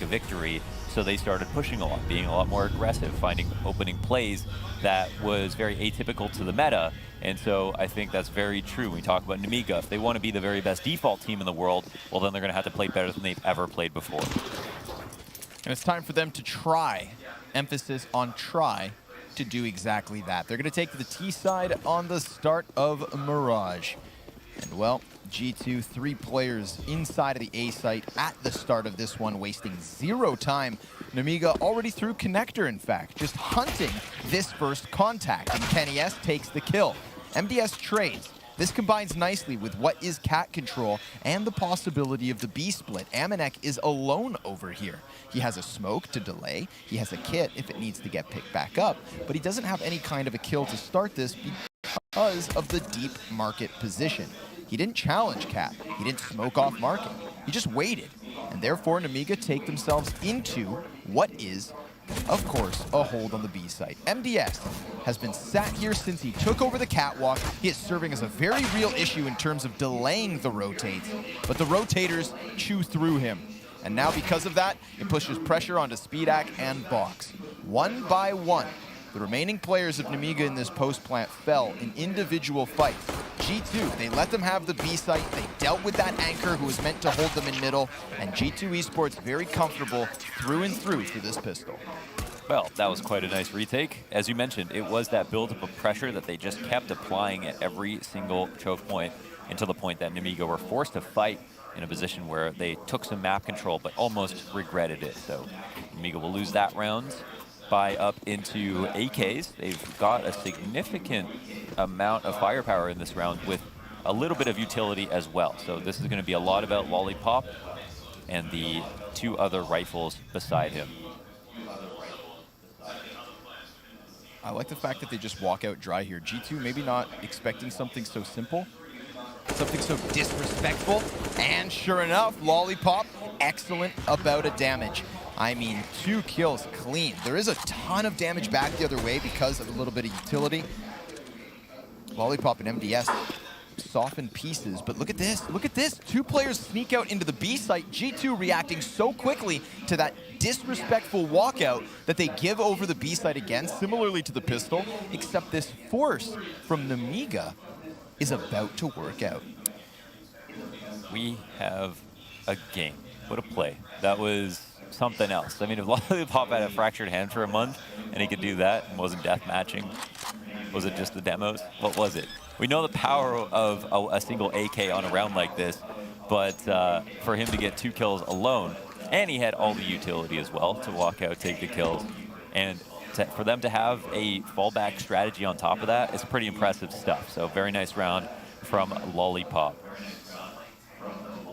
a victory, so they started pushing a lot, being a lot more aggressive, finding opening plays that was very atypical to the meta. And so I think that's very true when we talk about Nemiga. If they want to be the very best default team in the world, well, then they're going to have to play better than they've ever played before. And it's time for them to try, emphasis on try, to do exactly that. They're going to take the T side on the start of Mirage. And well, G2, 3 players inside of the A site at the start of this one, wasting 0 time. Nemiga already through connector, in fact, just hunting this first contact, and Kenny S takes the kill. MDS trades. This combines nicely with what is cat control and the possibility of the B split. Amanek is alone over here. He has a smoke to delay. He has a kit if it needs to get picked back up, but he doesn't have any kind of a kill to start this because of the deep market position. He didn't challenge Cat. He didn't smoke off market. He just waited. And therefore, Nemiga take themselves into what is, of course, a hold on the B site. MDS has been sat here since he took over the catwalk. He is serving as a very real issue in terms of delaying the rotates, but the rotators chew through him. And now because of that, it pushes pressure onto Speedak and Box. One by one, the remaining players of Nemiga in this post plant fell in individual fights. G2, they let them have the B site. They dealt with that anchor who was meant to hold them in middle, and G2 Esports very comfortable through and through this pistol. Well, that was quite a nice retake. As you mentioned, it was that buildup of pressure that they just kept applying at every single choke point, until the point that Nemiga were forced to fight in a position where they took some map control but almost regretted it. So Nemiga will lose that round by up into AKs. They've got a significant amount of firepower in this round with a little bit of utility as well. So this is going to be a lot about Lollipop and the 2 other rifles beside him. I like the fact that they just walk out dry here. G2 maybe not expecting something so simple, something so disrespectful, and sure enough, Lollipop, excellent about a damage. I mean, 2 kills clean. There is a ton of damage back the other way because of a little bit of utility. Lollipop and MDS soften pieces, but look at this. Look at this. 2 players sneak out into the B site. G2 reacting so quickly to that disrespectful walkout that they give over the B site again, similarly to the pistol, except this force from Nemiga is about to work out. We have a game. What a play. That was something else. I mean, if Lollipop had a fractured hand for a month and he could do that and wasn't death matching, was it just the demos? What was it? We know the power of a single AK on a round like this, but for him to get 2 kills alone, and he had all the utility as well to walk out, take the kills, and for them to have a fallback strategy on top of that is pretty impressive stuff. So very nice round from Lollipop.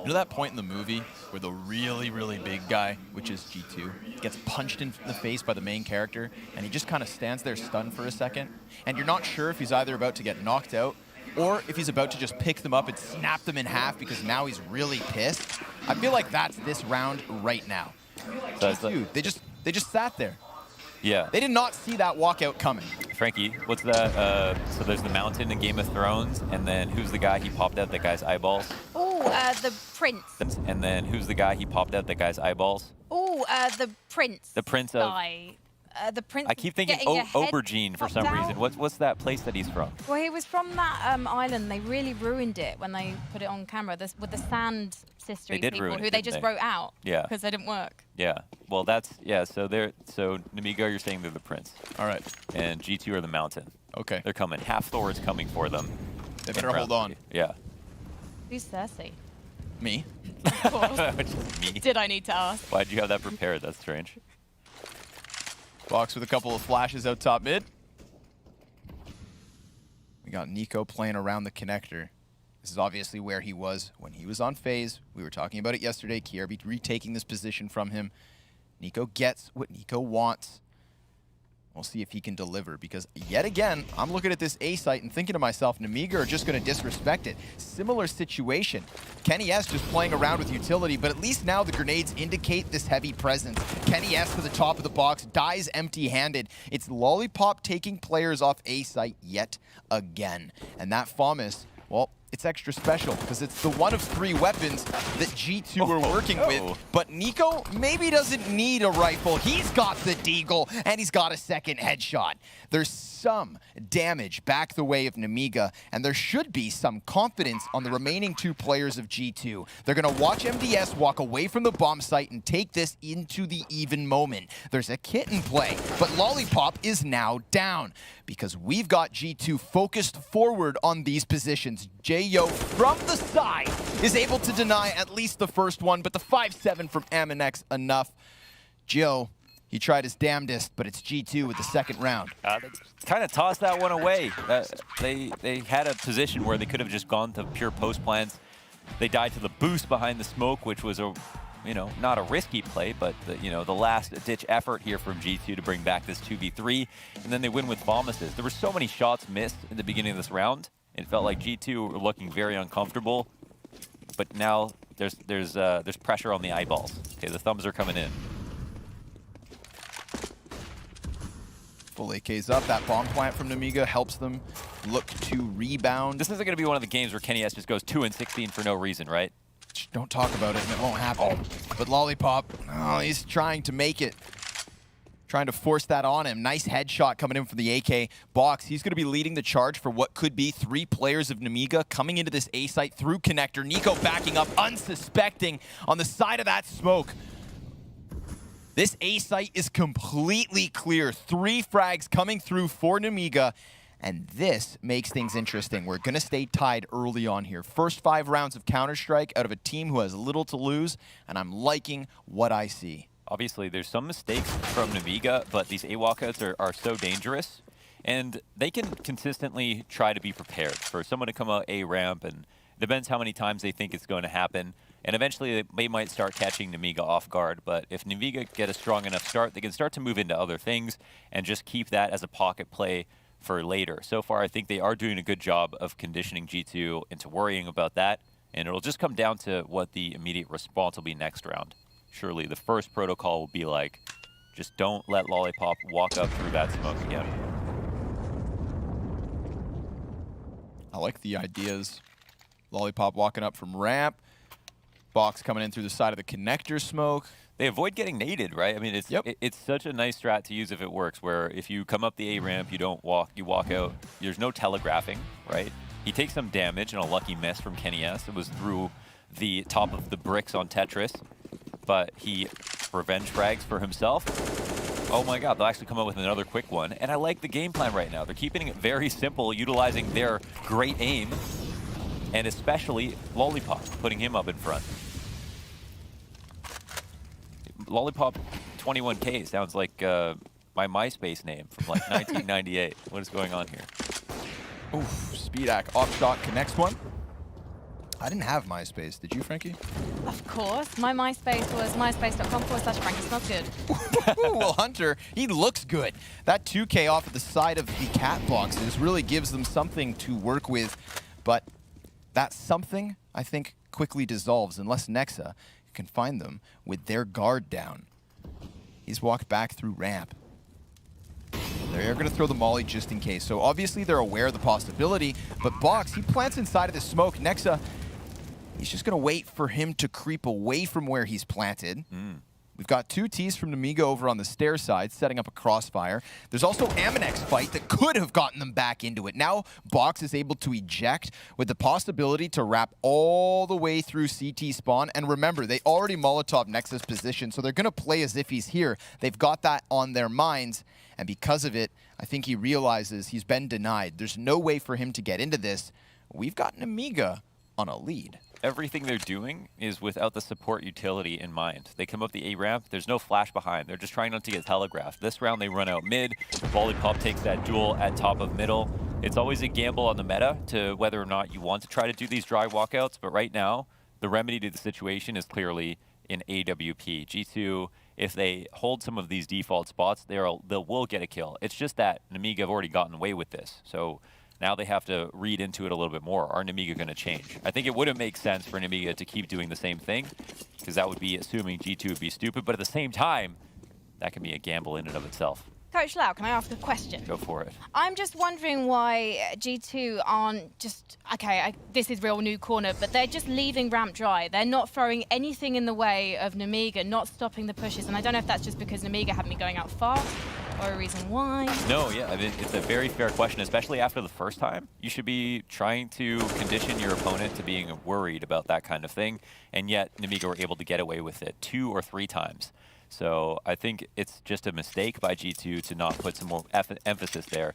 You know that point in the movie where the really, really big guy, which is G2, gets punched in the face by the main character, and he just kind of stands there stunned for a second, and you're not sure if he's either about to get knocked out or if he's about to just pick them up and snap them in half because now he's really pissed? I feel like that's this round right now. So G2, they just sat there. Yeah. They did not see that walkout coming. Frankie, what's that? So there's the mountain in Game of Thrones, and then who's the guy he popped out that guy's eyeballs? Oh, the prince. And then who's the guy he popped out that guy's eyeballs? Oh, the prince. The prince of... Guy. The prince. I keep thinking Aubergine for some reason. What's that place that he's from? Well, he was from that island. They really ruined it when they put it on camera. With the Sand Sisters people who they just wrote out. Yeah. Because they didn't work. Yeah. Well, that's So Nemiga, you're saying they're the prince. All right. And G2 are the mountain. Okay. They're coming. Half Thor is coming for them. They better hold on. Yeah. Who's Cersei? Me. Of course. Me. Did I need to ask? Why'd you have that prepared? That's strange. Box with a couple of flashes out top mid. We got Nico playing around the connector. This is obviously where he was when he was on phase. We were talking about it yesterday. KRB retaking this position from him. Nico gets what Nico wants. We'll see if he can deliver, because yet again, I'm looking at this A site and thinking to myself, Nemiga are just going to disrespect it. Similar situation. Kenny S just playing around with utility, but at least now the grenades indicate this heavy presence. Kenny S to the top of the box, dies empty-handed. It's Lollipop taking players off A site yet again. And that FAMAS, well, it's extra special because it's the one of 3 weapons that G2 are working with. But Nico maybe doesn't need a rifle. He's got the deagle, and he's got a second headshot. There's some damage back the way of Nemiga, and there should be some confidence on the remaining 2 players of G2. They're going to watch MDS walk away from the bomb site and take this into the even moment. There's a kit in play, but Lollipop is now down because we've got G2 focused forward on these positions. J-Yo from the side is able to deny at least the first one, but the 5-7 from Aminex enough. Joe, he tried his damnedest, but it's G2 with the second round. They kind of tossed that one away. They had a position where they could have just gone to pure post plans. They died to the boost behind the smoke, which was a, not a risky play, but the last-ditch effort here from G2 to bring back this 2v3, and then they win with Vomises. There were so many shots missed in the beginning of this round. It felt like G2 were looking very uncomfortable, but now there's pressure on the eyeballs. Okay, the thumbs are coming in. Full AK's up. That bomb plant from Nemiga helps them look to rebound. This isn't going to be one of the games where Kenny S just goes 2-16 for no reason, right? Don't talk about it and it won't happen. But Lollipop, he's trying to make it. Trying to force that on him. Nice headshot coming in from the AK box. He's going to be leading the charge for what could be 3 players of Nemiga coming into this A site through connector. Nico backing up, unsuspecting on the side of that smoke. This A site is completely clear. 3 frags coming through for Nemiga, and this makes things interesting. We're going to stay tied early on here. First 5 rounds of Counter-Strike out of a team who has little to lose, and I'm liking what I see. Obviously, there's some mistakes from Nemiga, but these A walkouts are so dangerous, and they can consistently try to be prepared for someone to come out A ramp, and it depends how many times they think it's going to happen. And eventually, they might start catching Nemiga off guard. But if Nemiga get a strong enough start, they can start to move into other things and just keep that as a pocket play for later. So far, I think they are doing a good job of conditioning G2 into worrying about that. And it'll just come down to what the immediate response will be next round. Surely, the first protocol will be like, just don't let Lollipop walk up through that smoke again. I like the ideas. Lollipop walking up from ramp. Box coming in through the side of the connector smoke. They avoid getting naded, right? I mean, it's such a nice strat to use if it works, where if you come up the A ramp, you walk out. There's no telegraphing, right? He takes some damage and a lucky miss from Kenny S. It was through the top of the bricks on Tetris, but he revenge frags for himself. Oh my God, they'll actually come up with another quick one. And I like the game plan right now. They're keeping it very simple, utilizing their great aim, and especially Lollipop, putting him up in front. Lollipop 21K sounds like my MySpace name from like 1998. What is going on here? Oof, Speedak off shot connects one. I didn't have MySpace. Did you, Frankie? Of course. My MySpace was myspace.com/Frankie smells good. Well, Hunter, he looks good. That 2K off of the side of the cat boxes really gives them something to work with. But that something, I think, quickly dissolves unless Nexa can find them with their guard down. He's walked back through ramp. They're going to throw the molly just in case. So obviously they're aware of the possibility, but Box, he plants inside of the smoke. Nexa, he's just going to wait for him to creep away from where he's planted. We've got 2 Ts from Nemiga over on the stair side, setting up a crossfire. There's also Aminex fight that could have gotten them back into it. Now Box is able to eject with the possibility to wrap all the way through CT spawn. And remember, they already Molotov Nexus position, so they're going to play as if he's here. They've got that on their minds. And because of it, I think he realizes he's been denied. There's no way for him to get into this. We've got Nemiga on a lead. Everything they're doing is without the support utility in mind. They come up the A ramp, there's no flash behind. They're just trying not to get telegraphed. This round they run out mid, Lollipop takes that duel at top of middle. It's always a gamble on the meta to whether or not you want to try to do these dry walkouts, but right now, the remedy to the situation is clearly in AWP. G2, if they hold some of these default spots, they will get a kill. It's just that Nemiga have already gotten away with this. So now they have to read into it a little bit more. Are Nemiga going to change? I think it wouldn't make sense for Nemiga to keep doing the same thing, because that would be assuming G2 would be stupid. But at the same time, that can be a gamble in and of itself. Coach Lau, can I ask a question? Go for it. I'm just wondering why G2 aren't just, okay, this is real new corner, but they're just leaving ramp dry. They're not throwing anything in the way of Nemiga, not stopping the pushes. And I don't know if that's just because Nemiga haven't been going out fast or a reason why. No, yeah, I mean, it's a very fair question, especially after the first time. You should be trying to condition your opponent to being worried about that kind of thing, and yet Nemiga were able to get away with it 2 or 3 times. So I think it's just a mistake by G2 to not put some more emphasis there,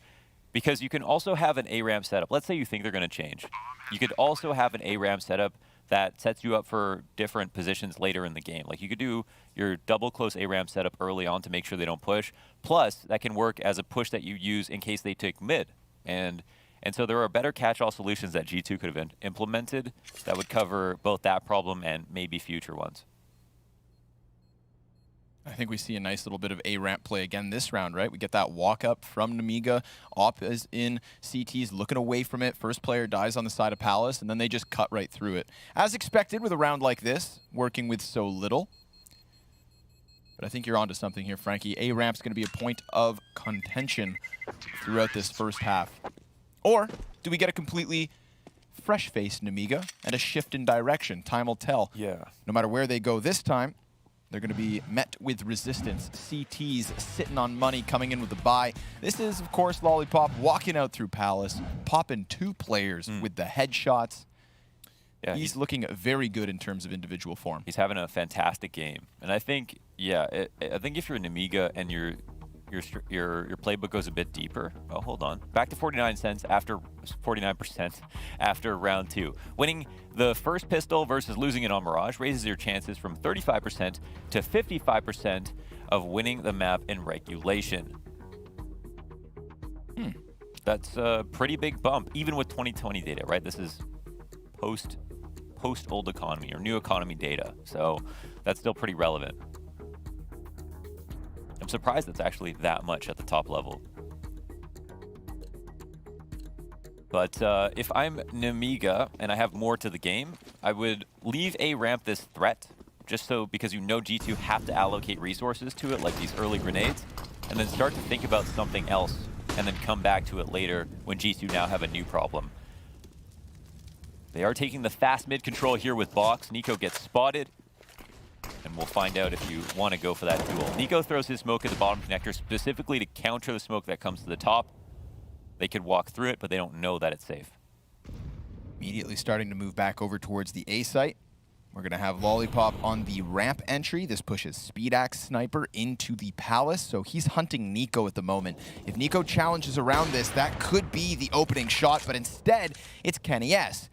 because you can also have an A-ramp setup. Let's say you think they're going to change. You could also have an A-ramp setup that sets you up for different positions later in the game. Like you could do your double close A-ramp setup early on to make sure they don't push. Plus, that can work as a push that you use in case they take mid. And so there are better catch-all solutions that G2 could have implemented that would cover both that problem and maybe future ones. I think we see a nice little bit of A-ramp play again this round, right? We get that walk up from Nemiga. Op is in CT's looking away from it. First player dies on the side of Palace, and then they just cut right through it. As expected with a round like this, working with so little. But I think you're onto something here, Frankie. A-ramp's going to be a point of contention throughout this first half. Or do we get a completely fresh-faced Nemiga and a shift in direction? Time will tell. Yeah. No matter where they go this time, they're going to be met with resistance. CT's sitting on money, coming in with the buy. This is, of course, Lollipop walking out through Palace, popping 2 players with the headshots. Yeah, he's looking very good in terms of individual form. He's having a fantastic game. And I think, yeah, I think if you're Nemiga and your playbook goes a bit deeper. Oh, hold on. Back to 49% after round 2. Winning the first pistol versus losing it on Mirage raises your chances from 35% to 55% of winning the map in regulation. That's a pretty big bump, even with 2020 data, right? This is post old economy or new economy data. So that's still pretty relevant. I'm surprised it's actually that much at the top level. But if I'm Nemiga and I have more to the game, I would leave A-ramp this threat, just so because you know G2 have to allocate resources to it, like these early grenades, and then start to think about something else, and then come back to it later when G2 now have a new problem. They are taking the fast mid control here with Box. Nico gets spotted. And we'll find out if you want to go for that duel. Nico throws his smoke at the bottom connector specifically to counter the smoke that comes to the top. They could walk through it, but they don't know that it's safe. Immediately starting to move back over towards the A site. We're going to have Lollipop on the ramp entry. This pushes SpeedAxe Sniper into the Palace, so he's hunting Nico at the moment. If Nico challenges around this, that could be the opening shot, but instead, it's Kenny S.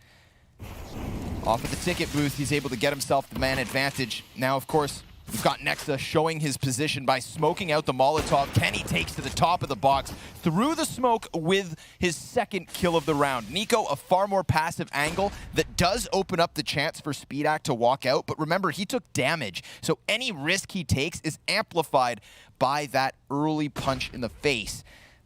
Off at the ticket booth, he's able to get himself the man advantage. Now, of course, we've got Nexa showing his position by smoking out the Molotov. Kenny takes to the top of the box, through the smoke with his second kill of the round. Nico, a far more passive angle that does open up the chance for SpeedAxe to walk out, but remember, he took damage, so any risk he takes is amplified by that early punch in the face.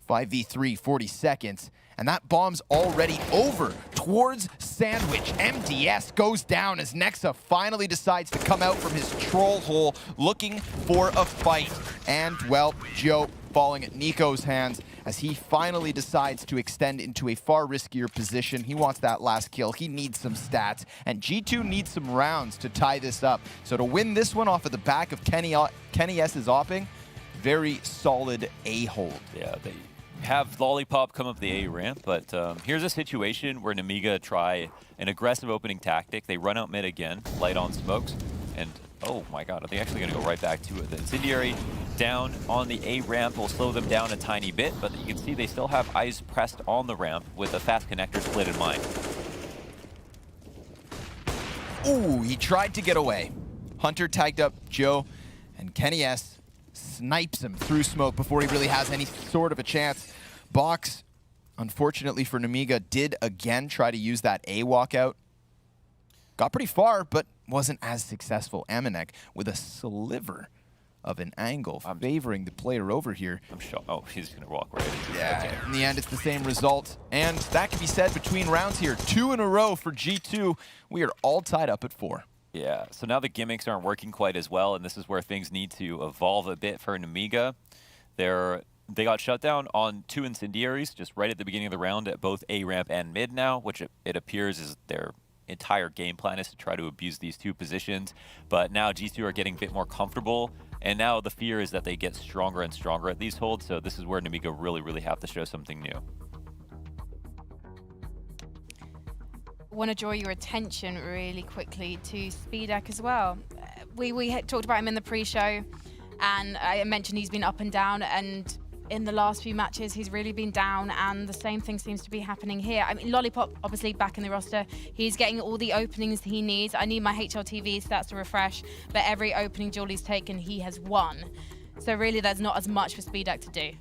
5v3, 40 seconds. And that bomb's already over towards Sandwich. MDS goes down as Nexa finally decides to come out from his troll hole looking for a fight. And, well, Joe falling at Nico's hands as he finally decides to extend into a far riskier position. He wants that last kill. He needs some stats. And G2 needs some rounds to tie this up. So to win this one off of the back of Kenny S's opping, very solid A-hold. Yeah, they have Lollipop come up the A ramp, but here's a situation where Nemiga try an aggressive opening tactic. They run out mid again, light on smokes, and oh my god, are they actually going to go right back to it? The incendiary down on the A ramp will slow them down a tiny bit, but you can see they still have eyes pressed on the ramp with a fast connector split in mind. Ooh, he tried to get away. Hunter tagged up Joe, and Kenny S snipes him through smoke before he really has any sort of a chance. Box, unfortunately for Nemiga, did again try to use that A walkout. Got pretty far, but wasn't as successful. Amanek with a sliver of an angle favoring the player over here. I'm sure. Oh, he's going to walk right into it. Yeah, okay. In the end, it's the same result. And that can be said between rounds here. 2 in a row for G2. We are all tied up at 4. Yeah, so now the gimmicks aren't working quite as well, and this is where things need to evolve a bit for Nemiga. They're They got shut down on 2 incendiaries just right at the beginning of the round at both A ramp and mid now, which it appears is their entire game plan is to try to abuse these 2 positions. But now G2 are getting a bit more comfortable, and now the fear is that they get stronger and stronger at these holds. So this is where Nemiga really have to show something new. Want to draw your attention really quickly to SkullNerd as well. We had talked about him in the pre-show, and I mentioned he's been up and down, and in the last few matches he's really been down, and the same thing seems to be happening here. I mean, Lollipop obviously back in the roster, he's getting all the openings he needs. I need my HLTV stats to refresh, but every opening duel he's taken he has won. So really there's not as much for SkullNerd to do.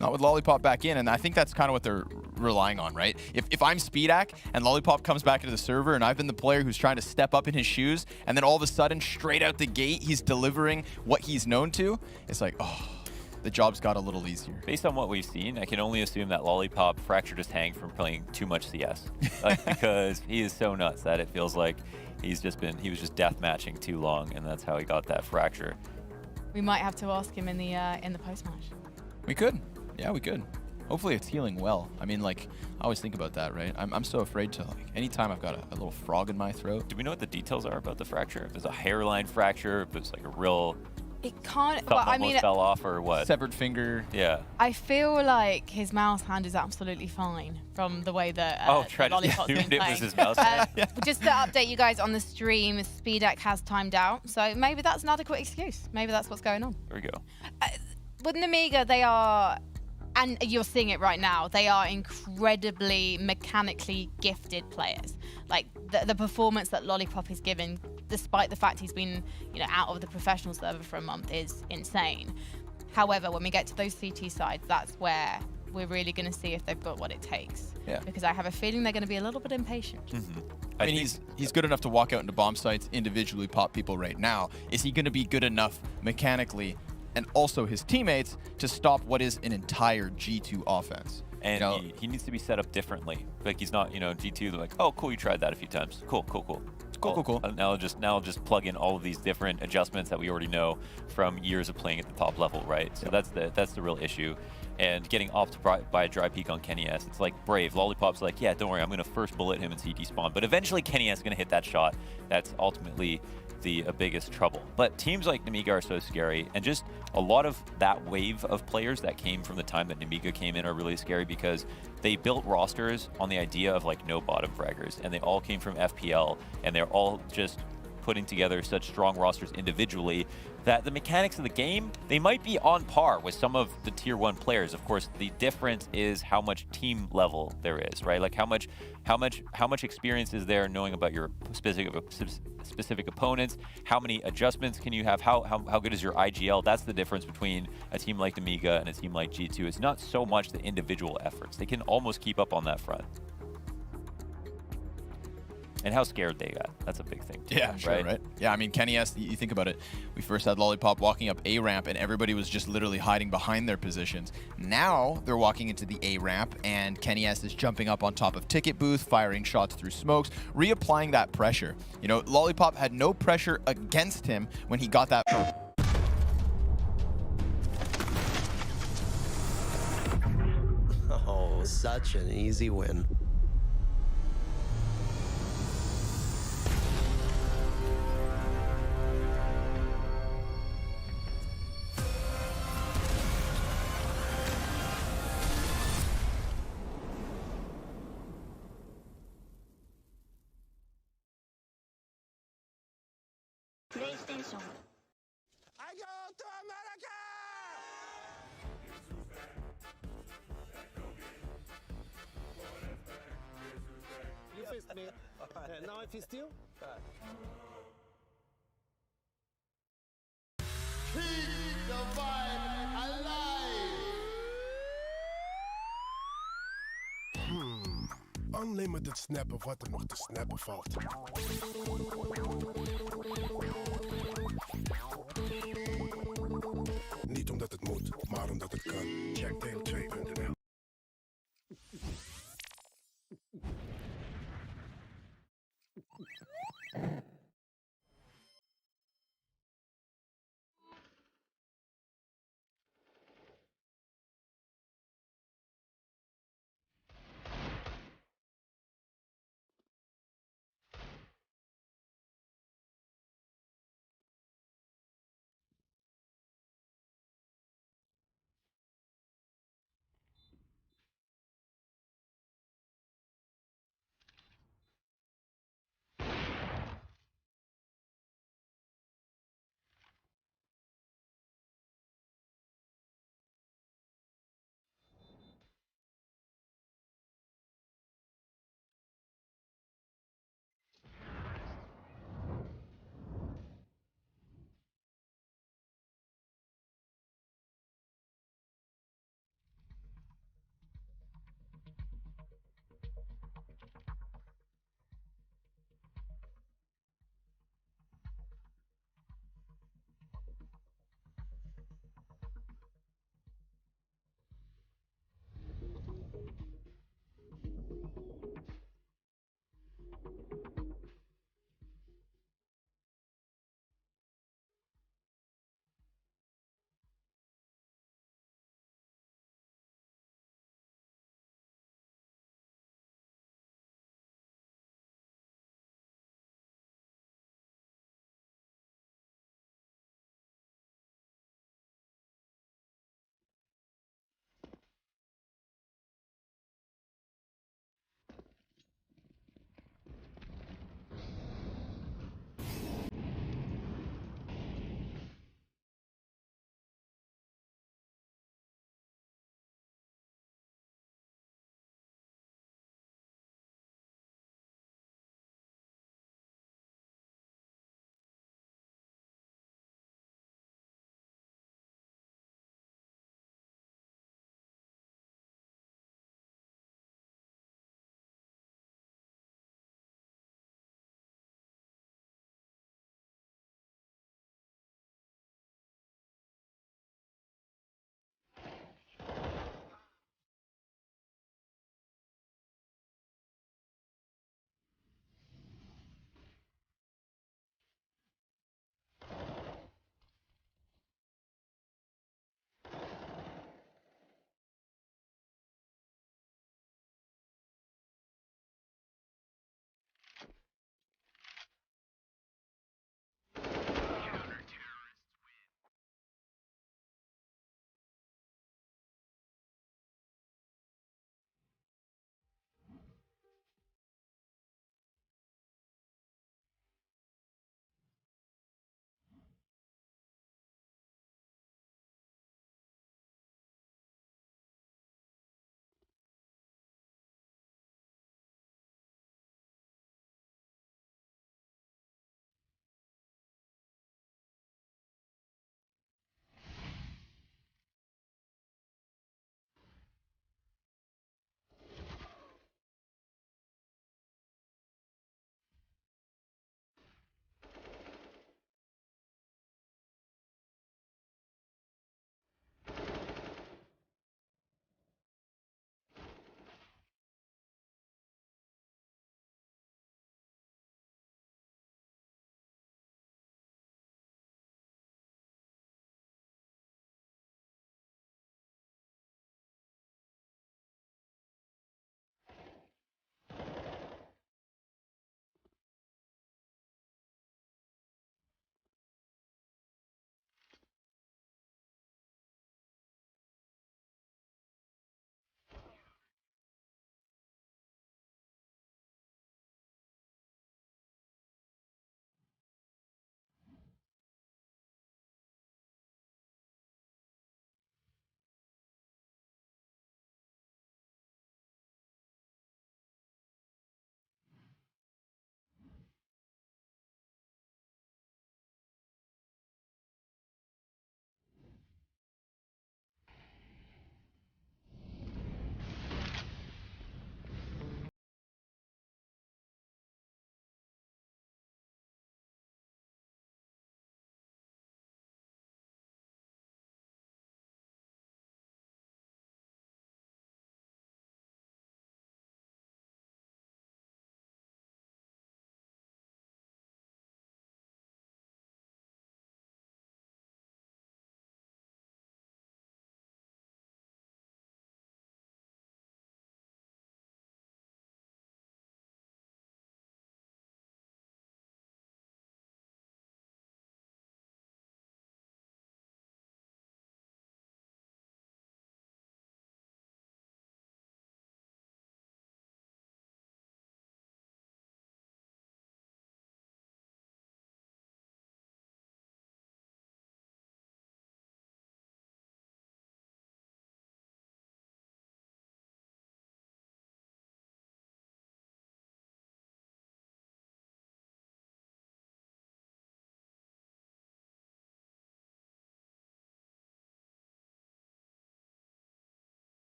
Not with Lollipop back in, and I think that's kind of what they're relying on, right? If I'm SkullNerd and Lollipop comes back into the server and I've been the player who's trying to step up in his shoes, and then all of a sudden, straight out the gate, he's delivering what he's known to, it's like, oh, the job's got a little easier. Based on what we've seen, I can only assume that Lollipop fractured his hang from playing too much CS. Like, because he is so nuts that it feels like he was just death matching too long, and that's how he got that fracture. We might have to ask him in the post-match. We could. Yeah, we could. Hopefully it's healing well. I mean, like, I always think about that, right? I'm so afraid to, like, anytime I've got a little frog in my throat. Do we know what the details are about the fracture? If it's a hairline fracture, if it's like a real... It can't, Something I mean, fell off or what? Severed finger. Yeah. I feel like his mouse hand is absolutely fine from the way that Lollipop's been it playing. was his mouse hand. Just to update you guys on the stream, SkullNerd has timed out, so maybe that's an adequate excuse. Maybe that's what's going on. There we go. With Nemiga, they are, and you're seeing it right now, they are incredibly mechanically gifted players. Like the performance that Lollipop is given, despite the fact he's been, out of the professional server for a month, is insane. However, when we get to those CT sides, that's where we're really going to see if they've got what it takes. Yeah. Because I have a feeling they're going to be a little bit impatient. Mm-hmm. I mean, he's good enough to walk out into bomb sites, individually pop people right now. Is he going to be good enough mechanically, and also his teammates, to stop what is an entire G2 offense? And he needs to be set up differently. Like, he's not, G2, they're like, oh, cool, you tried that a few times. Cool. Cool. Now I'll just plug in all of these different adjustments that we already know from years of playing at the top level, right? So that's the real issue. And getting off by a dry peek on Kenny S, it's like Brave. Lollipop's like, yeah, don't worry, I'm going to first bullet him in CT spawn. But eventually Kenny S is going to hit that shot. That's ultimately the biggest trouble. But teams like Nemiga are so scary, and just a lot of that wave of players that came from the time that Nemiga came in are really scary because they built rosters on the idea of like no bottom fraggers, and they all came from FPL, and they're all just putting together such strong rosters individually that the mechanics of the game, they might be on par with some of the tier 1 players. Of course, the difference is how much team level there is, right? Like how much experience is there knowing about your specific opponents? How many adjustments can you have? How good is your IGL? That's the difference between a team like Nemiga and a team like G2. It's not so much the individual efforts. They can almost keep up on that front. And how scared they got. That's a big thing too. Yeah, sure, right? Yeah, I mean, Kenny S, you think about it. We first had Lollipop walking up A ramp, and everybody was just literally hiding behind their positions. Now they're walking into the A ramp, and Kenny S is jumping up on top of Ticket Booth, firing shots through smokes, reapplying that pressure. Lollipop had no pressure against him when he got that. Oh, such an easy win. PlayStation. I go to America! You fist me. Now I fist you. Keep the vibe alive! Unlimited snappen wat er nog te snappen valt. Niet omdat het moet, maar omdat het kan. Check deel2.nl.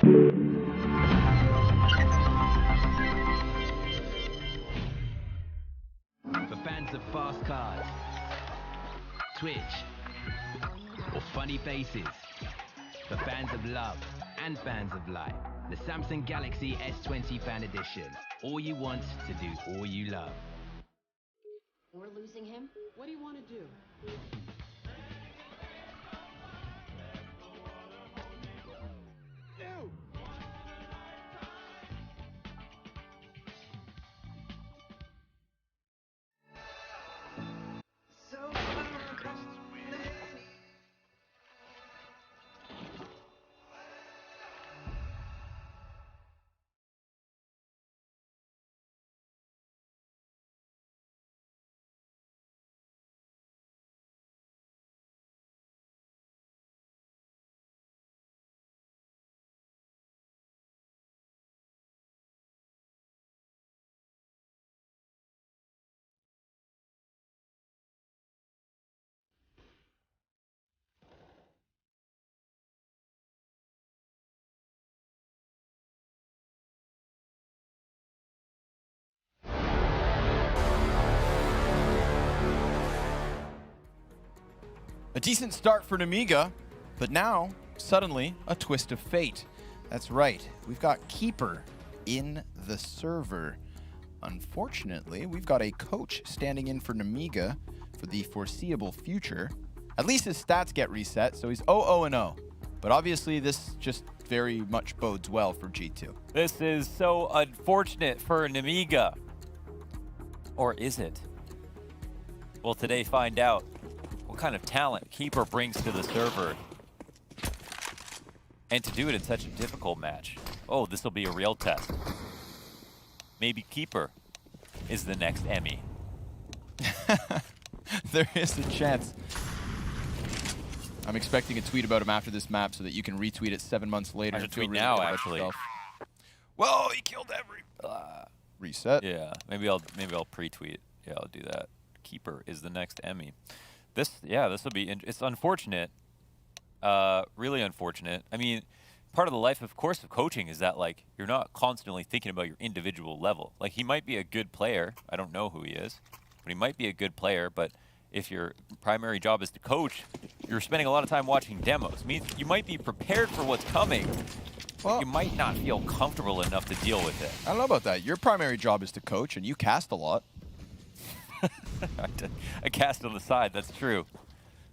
For fans of fast cars, Twitch, or funny faces. For fans of love and fans of life, the Samsung Galaxy S20 Fan Edition. All you want to do all you love. We're losing him? What do you want to do? A decent start for Nemiga, but now, suddenly, a twist of fate. That's right, we've got Keeper in the server. Unfortunately, we've got a coach standing in for Nemiga for the foreseeable future. At least his stats get reset, so he's 0-0-0. But obviously, this just very much bodes well for G2. This is so unfortunate for Nemiga. Or is it? We'll today find out what kind of talent Keeper brings to the server. And to do it in such a difficult match. Oh, this will be a real test. Maybe Keeper is the next Emmy. There is a chance. I'm expecting a tweet about him after this map so that you can retweet it 7 months later. I should and feel tweet really now, good about actually. yourself. Whoa, he killed every... Reset. Yeah, maybe I'll pre-tweet. Yeah, I'll do that. Keeper is the next Emmy. This will be. It's unfortunate. Really unfortunate. I mean, part of the life, of course, of coaching is that like you're not constantly thinking about your individual level. Like he might be a good player. I don't know who he is, but he might be a good player. But if your primary job is to coach, you're spending a lot of time watching demos. It means you might be prepared for what's coming. Well, you might not feel comfortable enough to deal with it. I don't know about that. Your primary job is to coach, and you cast a lot. I cast on the side, that's true.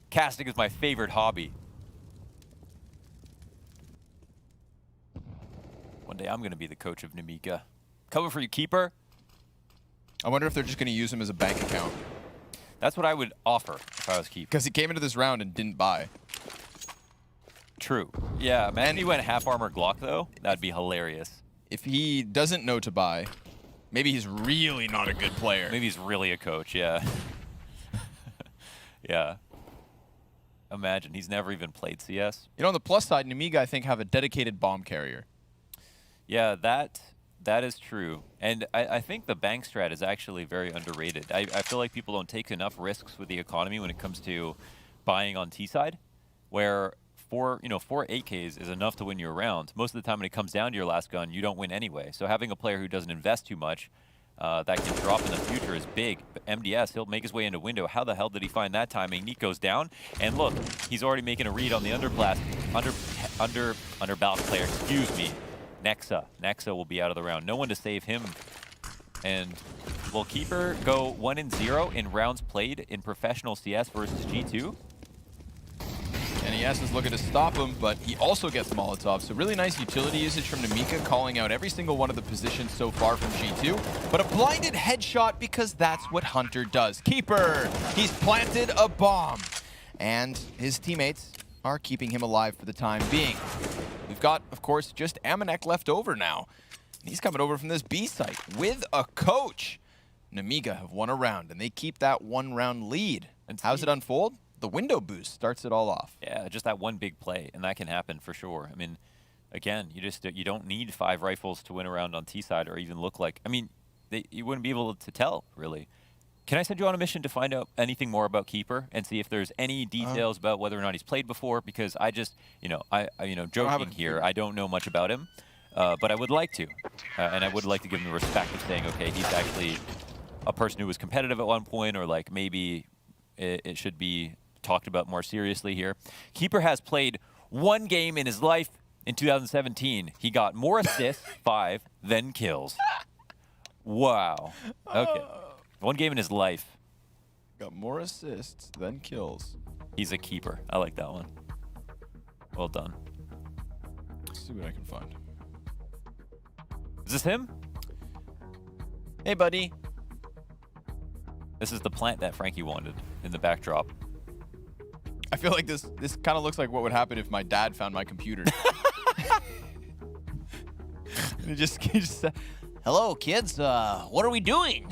Casting is my favorite hobby. One day I'm going to be the coach of Nemiga. Coming for you, Keeper. I wonder if they're just going to use him as a bank account. That's what I would offer if I was Keeper. Because he came into this round and didn't buy. True. Yeah, man, he went half armor Glock, though. That'd be hilarious. If he doesn't know to buy, maybe he's really not a good player. Maybe he's really a coach, yeah. Yeah. Imagine, he's never even played CS. You know, on the plus side, Nemiga, I think, have a dedicated bomb carrier. Yeah, that is true. And I think the bank strat is actually very underrated. I feel like people don't take enough risks with the economy when it comes to buying on T side, where four 8Ks is enough to win you a round. Most of the time when it comes down to your last gun, you don't win anyway. So having a player who doesn't invest too much that can drop in the future is big. But MDS, he'll make his way into window. How the hell did he find that timing? Nico's down. And look, he's already making a read on the underblast, underbalance player, excuse me. Nexa will be out of the round. No one to save him. And will Keeper go 1-0 in rounds played in professional CS versus G2? NES is looking to stop him, but he also gets Molotov. So really nice utility usage from Nemiga, calling out every single one of the positions so far from G2. But a blinded headshot because that's what Hunter does. Keeper, he's planted a bomb. And his teammates are keeping him alive for the time being. We've got, of course, just Amanek left over now. And he's coming over from this B site with a coach. Nemiga have won a round, and they keep that 1-round lead. And how's it unfold? The window boost starts it all off. Yeah, just that one big play, and that can happen for sure. I mean, again, you don't need 5 rifles to win a round on T side or even look like. I mean, you wouldn't be able to tell really. Can I send you on a mission to find out anything more about Keeper and see if there's any details about whether or not he's played before? Because I just, joking here, I don't know much about him, but I would like to, and I would like to give him the respect of saying, okay, he's actually a person who was competitive at one point, or like maybe it should be talked about more seriously here. Keeper has played one game in his life in 2017. He got more assists, 5, than kills. Wow. Okay. One game in his life. Got more assists than kills. He's a keeper. I like that one. Well done. Let's see what I can find. Is this him? Hey, buddy. This is the plant that Frankie wanted in the backdrop. I feel like this kind of looks like what would happen if my dad found my computer. he just said, "Hello, kids. What are we doing?"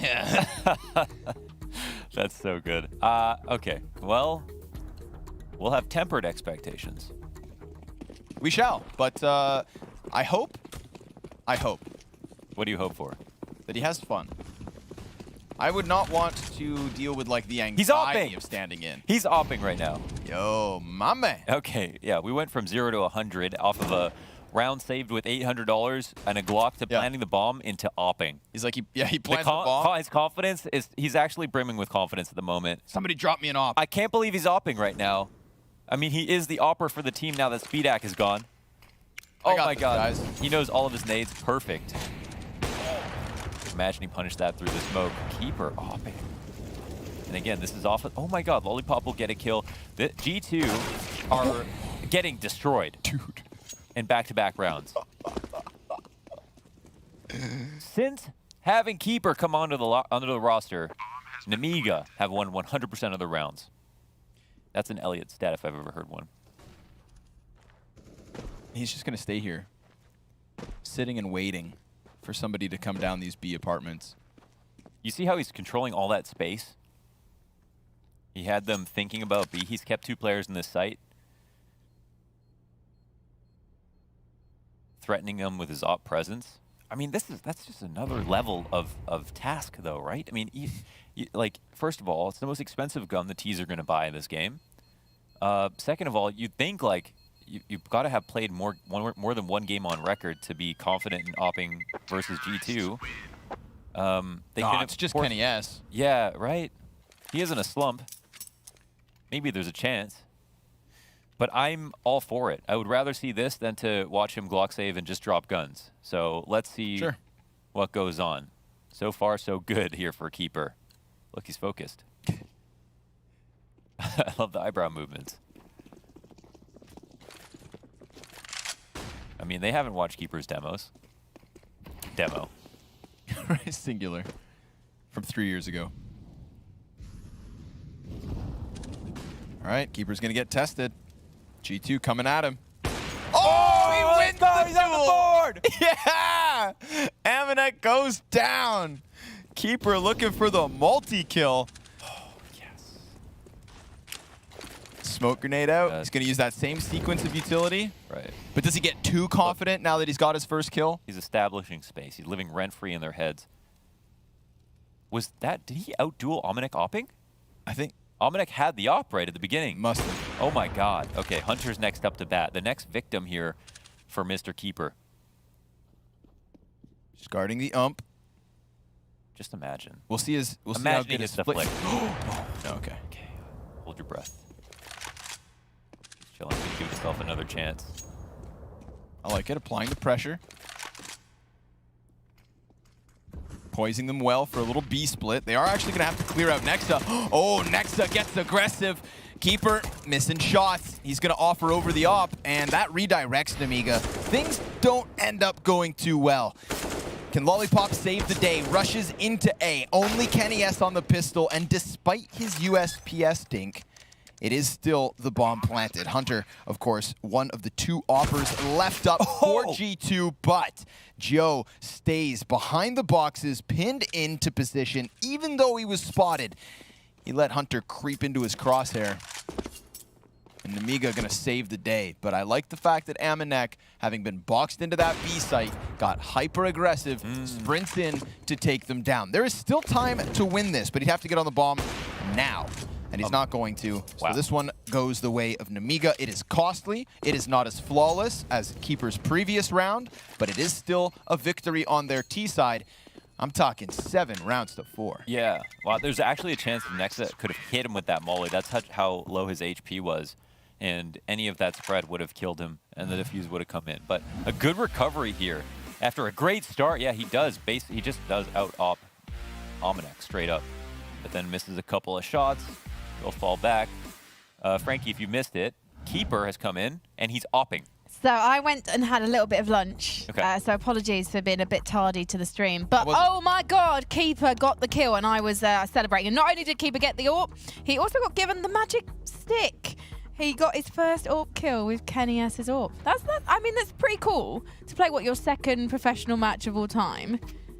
That's so good. Okay. Well, we'll have tempered expectations. We shall, but I hope. What do you hope for? That he has fun. I would not want to deal with like the He's anxiety opping. of standing in. He's opping right now. Yo, my man. Okay, yeah, we went from 0 to 100 off of a round saved with $800 and a Glock to planting the bomb into opping. He's like, he plants the bomb. His confidence is, he's actually brimming with confidence at the moment. Somebody drop me an op. I can't believe he's opping right now. I mean, he is the opper for the team now that Speedak is gone. Oh my God, guys. He knows all of his nades perfect. Imagine he punished that through the smoke. Keeper opping. And again, this is off. Oh my God, Lollipop will get a kill. The G2 are getting destroyed. Dude. In back-to-back rounds. Since having Keeper come onto the roster, Nemiga have won 100% of the rounds. That's an Elliott stat if I've ever heard one. He's just going to stay here, sitting and waiting for somebody to come down these B apartments. You see how he's controlling all that space? He had them thinking about B. He's kept 2 players in this site. Threatening them with his op presence. I mean, that's just another level of task, though, right? I mean, like, first of all, it's the most expensive gun the T's are going to buy in this game. Second of all, you'd think, like, you've got to have played more than one game on record to be confident in opping versus G2. It's just Kenny S. Yeah, right? He isn't a slump. Maybe there's a chance. But I'm all for it. I would rather see this than to watch him Glock save and just drop guns. So let's see what goes on. So far, so good here for Keeper. Look, he's focused. I love the eyebrow movements. I mean, they haven't watched Keeper's demos. Demo. Singular. From 3 years ago. All right, Keeper's going to get tested. G2 coming at him. Oh, he wins the he's on the board! Yeah! Amanek goes down. Keeper looking for the multi-kill. Oh, yes. Smoke grenade out. He's going to use that same sequence of utility. Right. But does he get too confident now that he's got his first kill? He's establishing space. He's living rent-free in their heads. Did he outduel Amanek opping? I think. Amanek had the op right at the beginning. Must have. Oh my God. Okay, Hunter's next up to bat. The next victim here for Mr. Keeper. Just guarding the ump. Just imagine. We'll see his. We'll see how good his the flick. Okay. Okay. Hold your breath. Just chilling. Give yourself another chance. I like it. Applying the pressure. Poising them well for a little B split. They are actually going to have to clear out Nexa. Oh, Nexa gets aggressive. Keeper missing shots. He's going to offer over the op, and that redirects Nemiga. Things don't end up going too well. Can Lollipop save the day? Rushes into A. Only Kenny S on the pistol, and despite his USPS dink, it is still the bomb planted. Hunter, of course, one of the 2 offers left up for G2, but Joe stays behind the boxes, pinned into position, even though he was spotted. He let Hunter creep into his crosshair. And Nemiga gonna save the day. But I like the fact that Amanek, having been boxed into that B site, got hyper-aggressive, sprints in to take them down. There is still time to win this, but he'd have to get on the bomb now. And he's not going to. So this one goes the way of Nemiga. It is costly. It is not as flawless as Keeper's previous round, but it is still a victory on their T side. I'm talking 7 rounds to 4. Yeah. Well, there's actually a chance Nexa could have hit him with that molly. That's how low his HP was. And any of that spread would have killed him, and the defuse would have come in. But a good recovery here. After a great start, yeah, he does. He just does out-op Amanek straight up. But then misses a couple of shots. He'll fall back. Frankie, if you missed it, Keeper has come in, and he's opping. So I went and had a little bit of lunch. Okay. So apologies for being a bit tardy to the stream. But oh my God, Keeper got the kill, and I was celebrating. And not only did Keeper get the AWP, he also got given the magic stick. He got his first AWP kill with Kenny S's AWP. I mean, that's pretty cool to play, your second professional match of all time,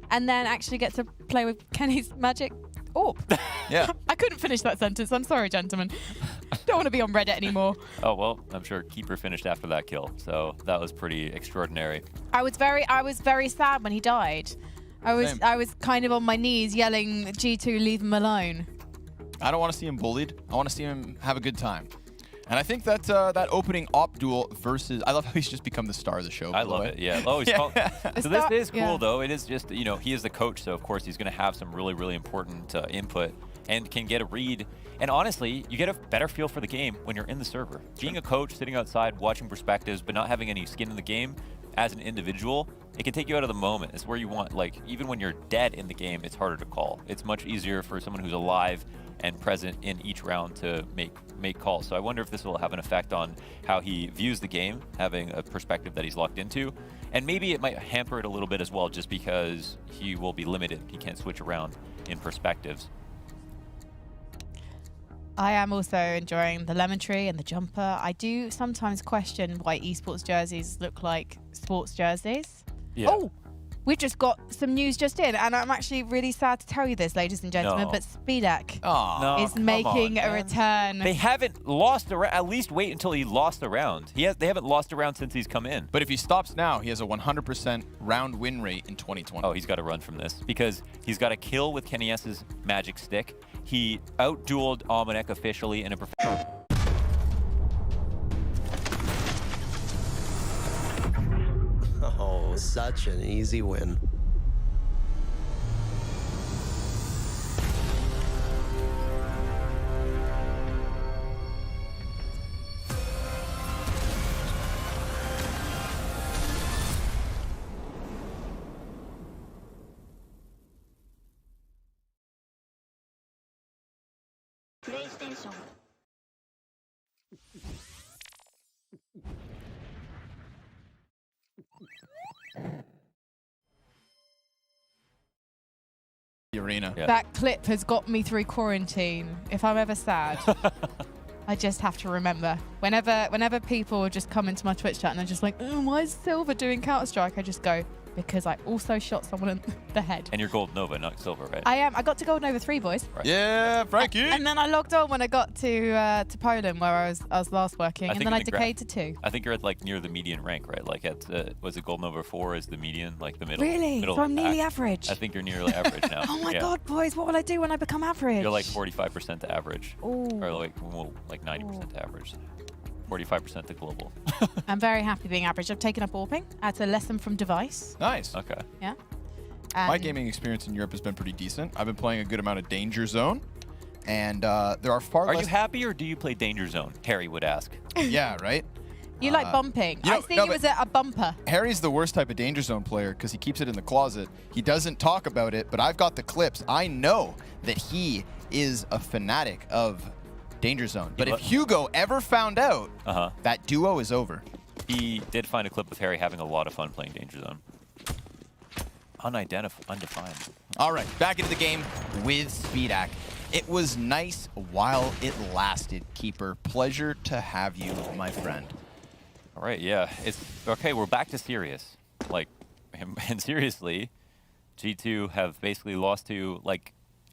and then actually get to play with Kenny's magic AWP. Yeah. I couldn't finish that sentence. I'm sorry, gentlemen. Don't want to be on Reddit anymore. Oh, well, I'm sure Keeper finished after that kill, so that was pretty extraordinary. I was very sad when he died. I was kind of on my knees yelling, G2, leave him alone. I don't want to see him bullied. I want to see him have a good time. And I think that that opening op duel versus, I love how he's just become the star of the show. I love it, yeah. Oh, he's so this is cool, though. It is just, he is the coach, so of course he's going to have some really, really important input and can get a read. And honestly, you get a better feel for the game when you're in the server. Being a coach, sitting outside, watching perspectives, but not having any skin in the game as an individual, it can take you out of the moment. It's where you want, even when you're dead in the game, it's harder to call. It's much easier for someone who's alive and present in each round to make calls. So I wonder if this will have an effect on how he views the game, having a perspective that he's locked into. And maybe it might hamper it a little bit as well, just because he will be limited. He can't switch around in perspectives. I am also enjoying the lemon tree and the jumper. I do sometimes question why esports jerseys look like sports jerseys. Yeah. Oh, we've just got some news just in, and I'm actually really sad to tell you this, ladies and gentlemen, but SpeedAck is making a return. They haven't lost a round. At least wait until he lost a round. They haven't lost a round since he's come in. But if he stops now, he has a 100% round win rate in 2020. Oh, he's got to run from this because he's got a kill with Kenny S's magic stick. He out-dueled Amanek officially in a professional. Oh, such an easy win. PlayStation. The arena. Yeah. That clip has got me through quarantine. If I'm ever sad, I just have to remember. Whenever people just come into my Twitch chat and they're just like, oh, why is Silver doing Counter-Strike? I just go, because I also shot someone in the head. And you're Gold Nova, not Silver, right? I am. I got to Gold Nova 3, boys. Right. Yeah, Frankie. And then I logged on when I got to Poland, where I was last working, and then I decayed to 2. I think you're at near the median rank, right? Like at was it Gold Nova 4 is the median, like the middle? Really? Middle So I'm nearly pack? average. I think you're nearly average now. Oh my God, boys! What will I do when I become average? You're like 45% to average, Ooh. or like 90% to average. 45% to global. I'm very happy being average. I've taken up AWPing. That's a lesson from Device. Nice. Okay. Yeah. My gaming experience in Europe has been pretty decent. I've been playing a good amount of Danger Zone, and there are far Are less... you happy, or do you play Danger Zone? Harry would ask. Yeah, right? You like bumping. I see you as a bumper. Harry's the worst type of Danger Zone player because he keeps it in the closet. He doesn't talk about it, but I've got the clips. I know that he is a fanatic of Danger Zone. But if Hugo ever found out, that duo is over. He did find a clip of Harry having a lot of fun playing Danger Zone. Undefined. All right, back into the game with SpeedAck. It was nice while it lasted, Keeper. Pleasure to have you, my friend. All right, yeah. It's okay, we're back to serious. And seriously, G2 have basically lost to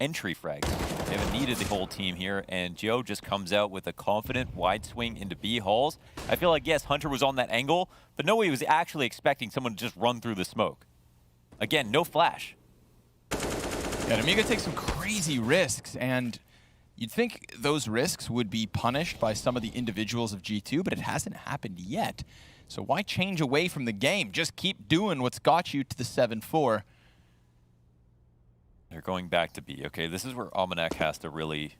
entry frags. They haven't needed the whole team here, and Joe just comes out with a confident wide swing into B halls. I feel like, yes, Hunter was on that angle, but nobody was actually expecting someone to just run through the smoke. Again, no flash. Yeah, Nemiga takes some crazy risks, and you'd think those risks would be punished by some of the individuals of G2, but it hasn't happened yet. So why change away from the game? Just keep doing what's got you to the 7-4. They're going back to B. Okay, this is where Almanac has to really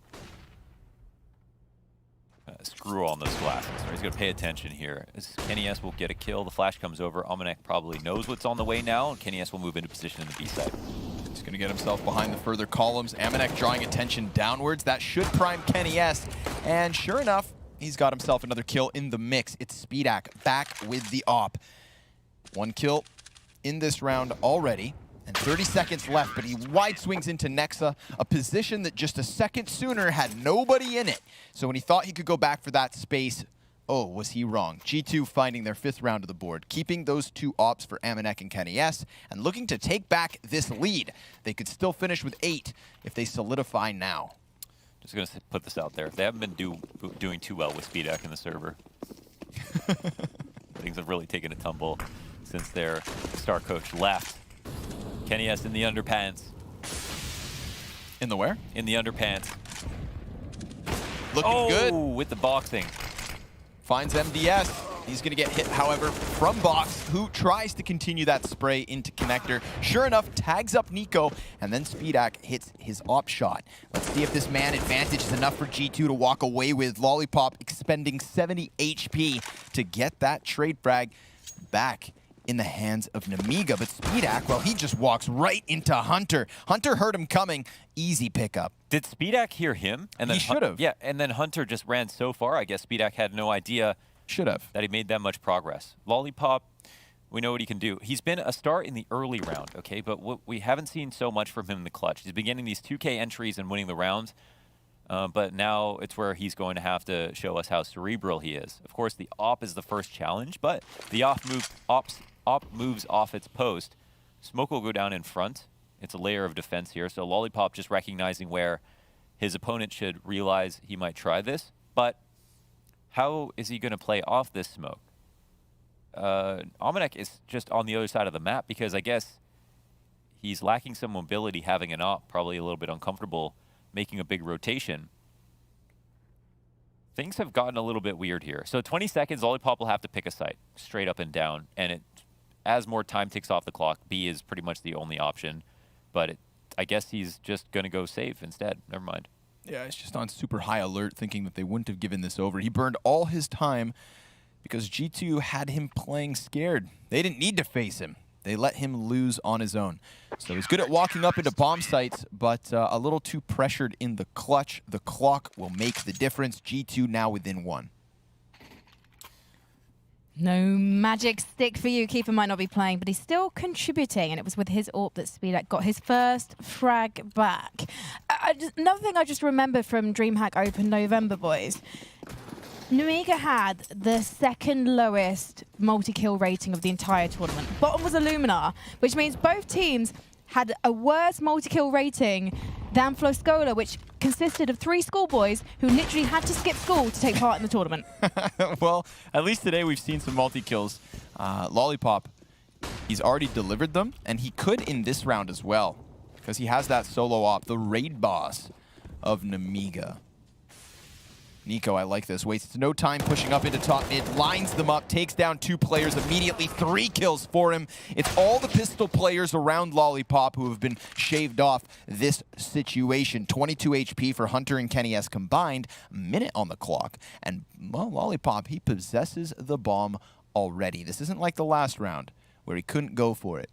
screw on those glasses. Right? He's going to pay attention here. As Kenny S will get a kill. The flash comes over. Almanac probably knows what's on the way now, and Kenny S will move into position in the B side. He's going to get himself behind the further columns. Almanac drawing attention downwards. That should prime Kenny S. And sure enough, he's got himself another kill in the mix. It's Speedak back with the op. 1 kill in this round already. And 30 seconds left, but he wide swings into Nexa, a position that just a second sooner had nobody in it. So when he thought he could go back for that space, oh, was he wrong. G2 finding their 5th round of the board, keeping those 2 ops for Almanac and Kenny S, and looking to take back this lead. They could still finish with 8 if they solidify now. Just going to put this out there. They haven't been doing too well with Speedak in the server. Things have really taken a tumble since their star coach left. Kenny S in the underpants. In the where? In the underpants. Looking good. With the boxing. Finds MDS. He's going to get hit, however, from Box, who tries to continue that spray into Connector. Sure enough, tags up Nico, and then Speedak hits his op shot. Let's see if this man advantage is enough for G2 to walk away with. Lollipop expending 70 HP to get that trade frag back in the hands of Nemiga, but Speedak, well, he just walks right into Hunter. Hunter heard him coming. Easy pickup. Did Speedak hear him? And then he should have. Yeah, and then Hunter just ran so far. I guess Speedak had no idea should have that he made that much progress. Lollipop, we know what he can do. He's been a star in the early round, okay, but what we haven't seen so much from him in the clutch. He's been getting these 2K entries and winning the rounds, but now it's where he's going to have to show us how cerebral he is. Of course, the op is the first challenge, but the op moves off its post. Smoke will go down in front. It's a layer of defense here, so Lollipop just recognizing where his opponent should realize he might try this, but how is he going to play off this smoke? Almanac is just on the other side of the map because I guess he's lacking some mobility, having an op, probably a little bit uncomfortable making a big rotation. Things have gotten a little bit weird here. So 20 seconds, Lollipop will have to pick a site, straight up and down, and as more time ticks off the clock, B is pretty much the only option, but I guess he's just going to go safe instead. Never mind. Yeah, he's just on super high alert, thinking that they wouldn't have given this over. He burned all his time because G2 had him playing scared. They didn't need to face him. They let him lose on his own. So he's good at walking up into bomb sites, but a little too pressured in the clutch. The clock will make the difference. G2 now within 1. No magic stick for you. Keeper might not be playing, but he's still contributing, and it was with his AWP that Speedak got his first frag back. Another thing I just remembered from DreamHack Open November, boys. Nemiga had the second lowest multi-kill rating of the entire tournament. Bottom was Illumina, which means both teams had a worse multi-kill rating than Floscola, which consisted of 3 schoolboys who literally had to skip school to take part in the tournament. Well, at least today we've seen some multi-kills. Lollipop, he's already delivered them, and he could in this round as well, because he has that solo op, the raid boss of Nemiga. Nico, I like this. Wastes no time pushing up into top mid, lines them up, takes down 2 players immediately, 3 kills for him. It's all the pistol players around Lollipop who have been shaved off this situation. 22 HP for Hunter and Kenny S combined, a minute on the clock. And, well, Lollipop, he possesses the bomb already. This isn't like the last round where he couldn't go for it.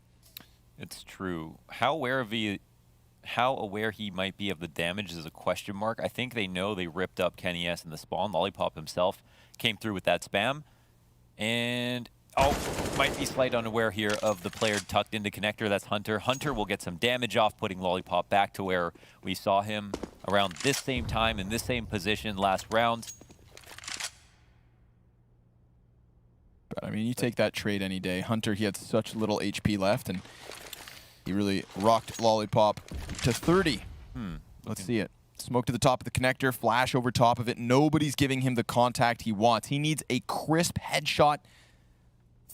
It's true. How aware he might be of the damage is a question mark. I think they know they ripped up Kenny S in the spawn. Lollipop himself came through with that spam. And, might be slight unaware here of the player tucked into connector. That's Hunter. Hunter will get some damage off, putting Lollipop back to where we saw him around this same time in this same position last round. But, I mean, you take that trade any day. Hunter, he had such little HP left, and he really rocked Lollipop to 30. Let's see it. Smoke to the top of the connector, flash over top of it. Nobody's giving him the contact he wants. He needs a crisp headshot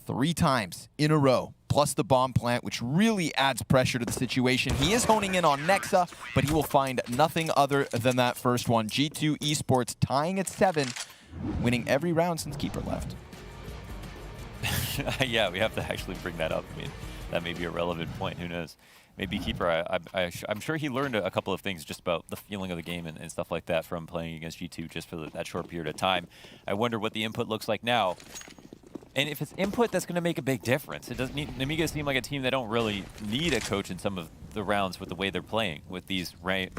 3 times in a row, plus the bomb plant, which really adds pressure to the situation. He is honing in on Nexa, but he will find nothing other than that first one. G2 Esports tying at 7, winning every round since Keeper left. Yeah, we have to actually bring that up. I mean, that may be a relevant point. Who knows? Maybe Keeper, I'm sure he learned a couple of things just about the feeling of the game and stuff like that from playing against G2 just for that short period of time. I wonder what the input looks like now. And if it's input, that's going to make a big difference. It doesn't need, Nemiga seem like a team that don't really need a coach in some of the rounds with the way they're playing, with these ramp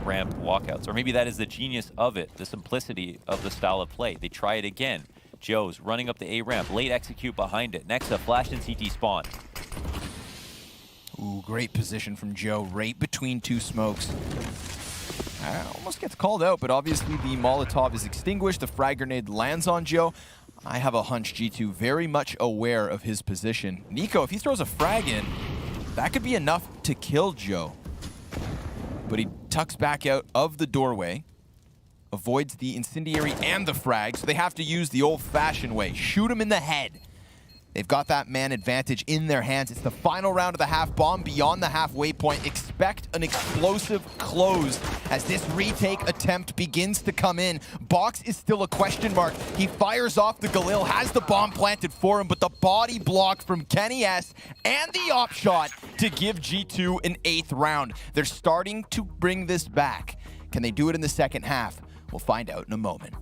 walkouts. Or maybe that is the genius of it, the simplicity of the style of play. They try it again. Joe's running up the A ramp, late execute behind it. Next up, flash and CT spawn. Ooh, great position from Joe, right between 2 smokes. Almost gets called out, but obviously the Molotov is extinguished. The frag grenade lands on Joe. I have a hunch G2 very much aware of his position. Nico, if he throws a frag in, that could be enough to kill Joe. But he tucks back out of the doorway, avoids the incendiary and the frag, so they have to use the old-fashioned way. Shoot him in the head. They've got that man advantage in their hands. It's the final round of the half, bomb beyond the halfway point. Expect an explosive close as this retake attempt begins to come in. Box is still a question mark. He fires off the Galil, has the bomb planted for him, but the body block from Kenny S and the op shot to give G2 an 8th round. They're starting to bring this back. Can they do it in the second half? We'll find out in a moment.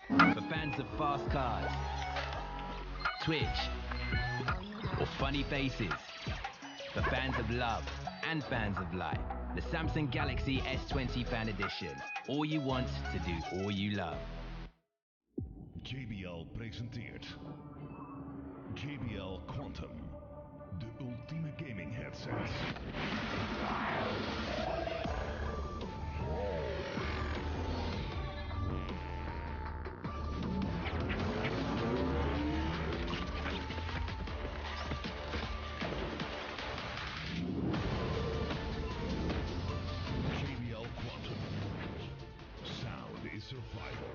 For fans of fast cars, Twitch, or funny faces. For fans of love and fans of life. The Samsung Galaxy S20 Fan Edition. All you want to do all you love. JBL presenteert JBL Quantum, de ultieme gaming headset. JBL Quantum. Sound is survival.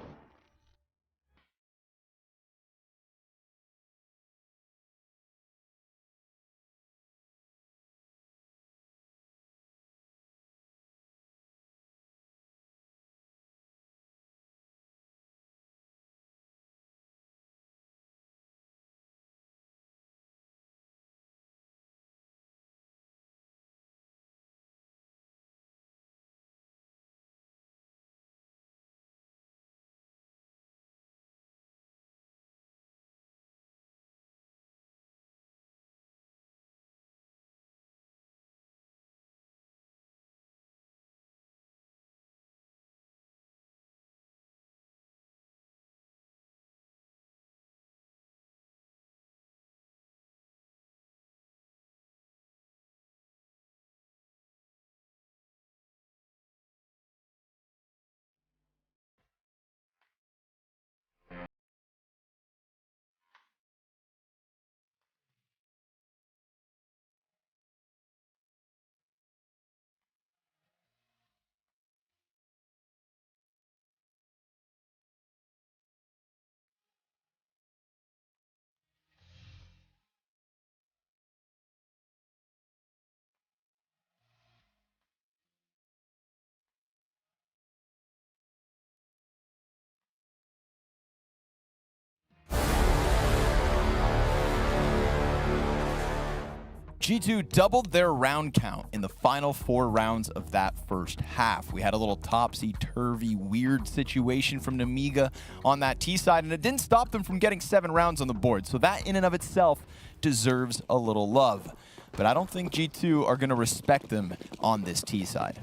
G2 doubled their round count in the final 4 rounds of that first half. We had a little topsy-turvy, weird situation from Nemiga on that T side, and it didn't stop them from getting 7 rounds on the board. So that in and of itself deserves a little love. But I don't think G2 are going to respect them on this T side.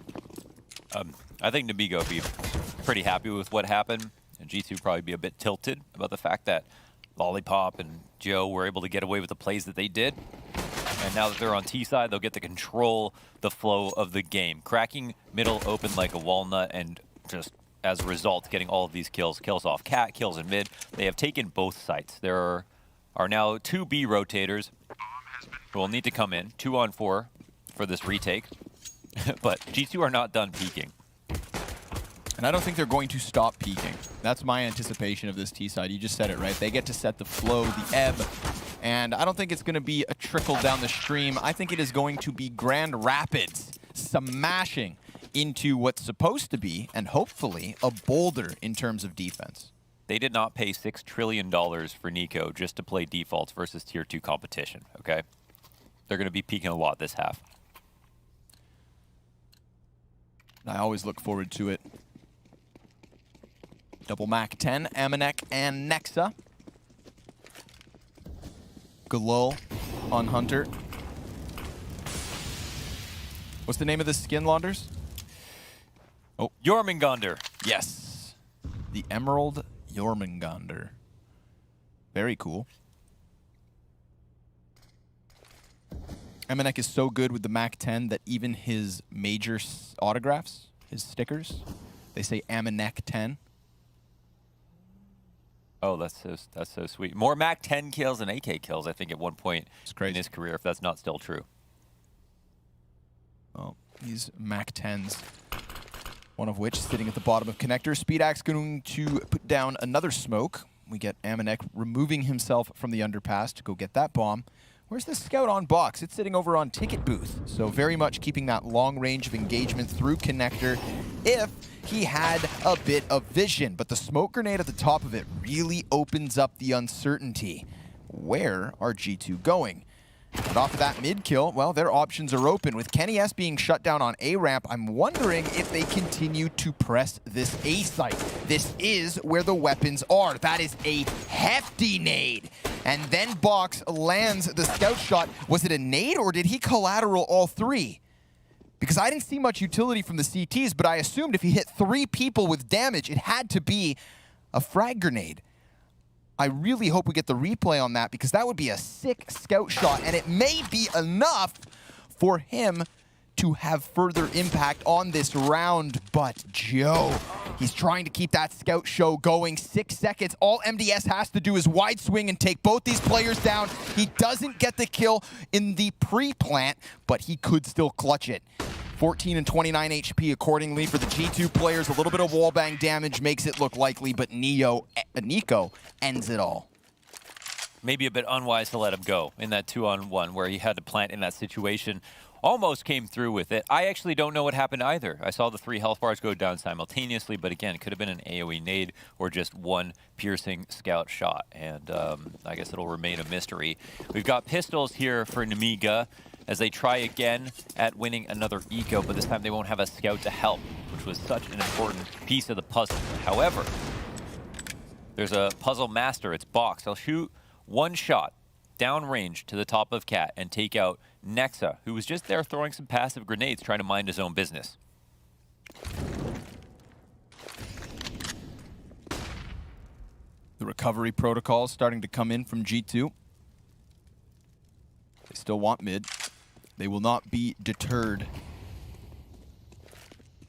I think Nemiga will be pretty happy with what happened, and G2 probably be a bit tilted about the fact that Lollipop and Joe were able to get away with the plays that they did. And now that they're on T side, they'll get to control the flow of the game. Cracking middle open like a walnut, and just as a result, getting all of these kills. Kills off Cat, kills in mid. They have taken both sites. There are now 2 B rotators who will need to come in. 2 on 4 for this retake. But G2 are not done peeking. And I don't think they're going to stop peaking. That's my anticipation of this T side. You just said it, right? They get to set the flow, the ebb. And I don't think it's going to be a trickle down the stream. I think it is going to be Grand Rapids smashing into what's supposed to be, and hopefully, a boulder in terms of defense. They did not pay $6 trillion for Nico just to play defaults versus Tier 2 competition, okay? They're going to be peaking a lot this half. I always look forward to it. Double Mac 10, Amanek, and Nexa. Galul on Hunter. What's the name of the skin, Launders? Oh, Jormungandr. Yes. The Emerald Jormungandr. Very cool. Amanek is so good with the Mac 10 that even his major autographs, his stickers, they say Amanek 10. Oh, that's so sweet. More Mac 10 kills than AK kills, I think, at one point in his career, if that's not still true. Well, these Mac 10s, one of which sitting at the bottom of connector. SpeedAxe going to put down another smoke. We get Amanek removing himself from the underpass to go get that bomb. Where's the scout on box? It's sitting over on ticket booth. So very much keeping that long range of engagement through connector if he had a bit of vision. But the smoke grenade at the top of it really opens up the uncertainty. Where are G2 going? But off of that mid kill, well, their options are open. With Kenny S being shut down on A ramp, I'm wondering if they continue to press this A site. This is where the weapons are. That is a hefty nade. And then Box lands the scout shot. Was it a nade or did he collateral all 3? Because I didn't see much utility from the CTs, but I assumed if he hit 3 people with damage, it had to be a frag grenade. I really hope we get the replay on that, because that would be a sick scout shot, and it may be enough for him to have further impact on this round. But Joe, he's trying to keep that scout show going. 6 seconds. All MDS has to do is wide swing and take both these players down. He doesn't get the kill in the pre-plant, but he could still clutch it. 14 and 29 HP accordingly for the G2 players. A little bit of wallbang damage makes it look likely, but Nico ends it all. Maybe a bit unwise to let him go in that 2-on-1 where he had to plant in that situation. Almost came through with it. I actually don't know what happened either. I saw the 3 health bars go down simultaneously, but again, it could have been an AoE nade or just one piercing scout shot. And I guess it'll remain a mystery. We've got pistols here for Nemiga as they try again at winning another eco, but this time they won't have a scout to help, which was such an important piece of the puzzle. However, there's a puzzle master. It's Box. He'll shoot one shot downrange to the top of Cat and take out Nexa, who was just there throwing some passive grenades trying to mind his own business. The recovery protocol is starting to come in from G2. They still want mid. They will not be deterred.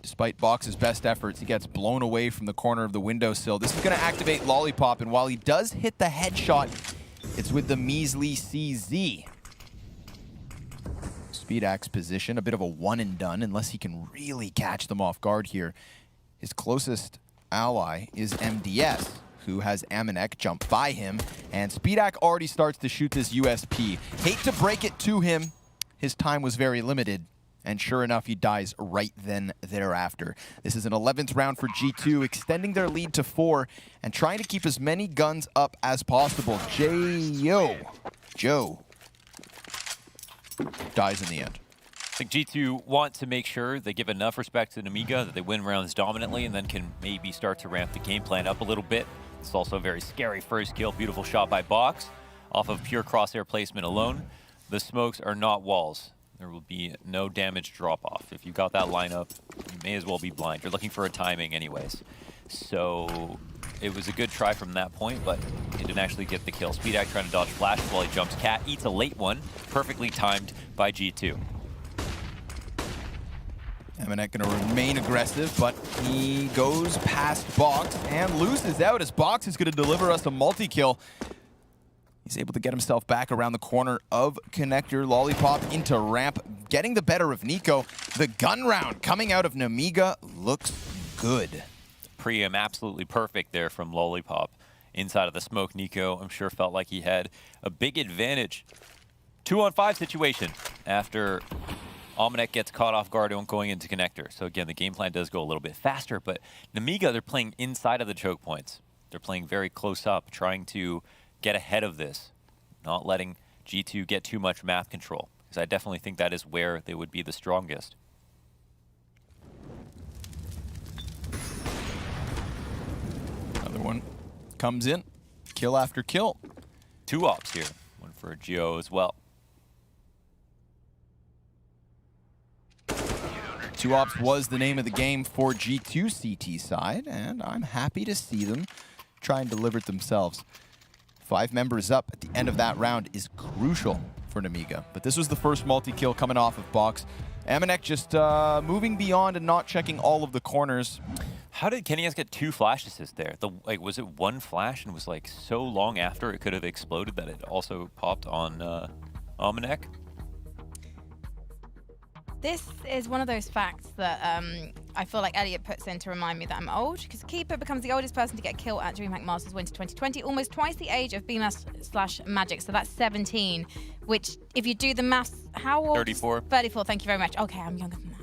Despite Box's best efforts, he gets blown away from the corner of the windowsill. This is going to activate Lollipop, and while he does hit the headshot, it's with the measly CZ. SpeedAxe position, a bit of a one and done, unless he can really catch them off guard here. His closest ally is MDS, who has Amanek jump by him, and SpeedAxe already starts to shoot this USP. Hate to break it to him, his time was very limited, and sure enough, he dies right then thereafter. This is an 11th round for G2, extending their lead to 4 and trying to keep as many guns up as possible. Joe dies in the end. I think G2 want to make sure they give enough respect to Nemiga that they win rounds dominantly and then can maybe start to ramp the game plan up a little bit. It's also a very scary first kill. Beautiful shot by Box off of pure crosshair placement alone. The smokes are not walls. There will be no damage drop-off. If you got that lineup, you may as well be blind. You're looking for a timing anyways. So it was a good try from that point, but it didn't actually get the kill. SkullNerd trying to dodge flash while he jumps Cat, eats a late one, perfectly timed by G2. Nemiga going to remain aggressive, but he goes past Box and loses out as Box is going to deliver us a multi-kill. He's able to get himself back around the corner of Connector. Lollipop into ramp, getting the better of Nico. The gun round coming out of Nemiga looks good. Preem absolutely perfect there from Lollipop. Inside of the smoke, Nico, I'm sure, felt like he had a big advantage. 2-on-5 situation after Almanac gets caught off guard going into Connector. So again, the game plan does go a little bit faster, but Nemiga, they're playing inside of the choke points. They're playing very close up, trying to get ahead of this, not letting G2 get too much map control, because I definitely think that is where they would be the strongest. Another one comes in, kill after kill. 2 ops here, one for Geo as well. 2 ops was the name of the game for G2 CT side, and I'm happy to see them try and deliver it themselves. 5 members up at the end of that round is crucial for Nemiga. But this was the first multi-kill coming off of Box. Amanek just moving beyond and not checking all of the corners. How did Kenny get 2 flash assists there? Was it 1 flash and was like so long after it could have exploded that it also popped on Amanek? This is one of those facts that I feel like Elliot puts in to remind me that I'm old, because Keeper becomes the oldest person to get a kill at DreamHack Masters Winter 2020, almost twice the age of BMAS/Magic, so that's 17, which, if you do the maths, how old? 34. 34, thank you very much. Okay, I'm younger than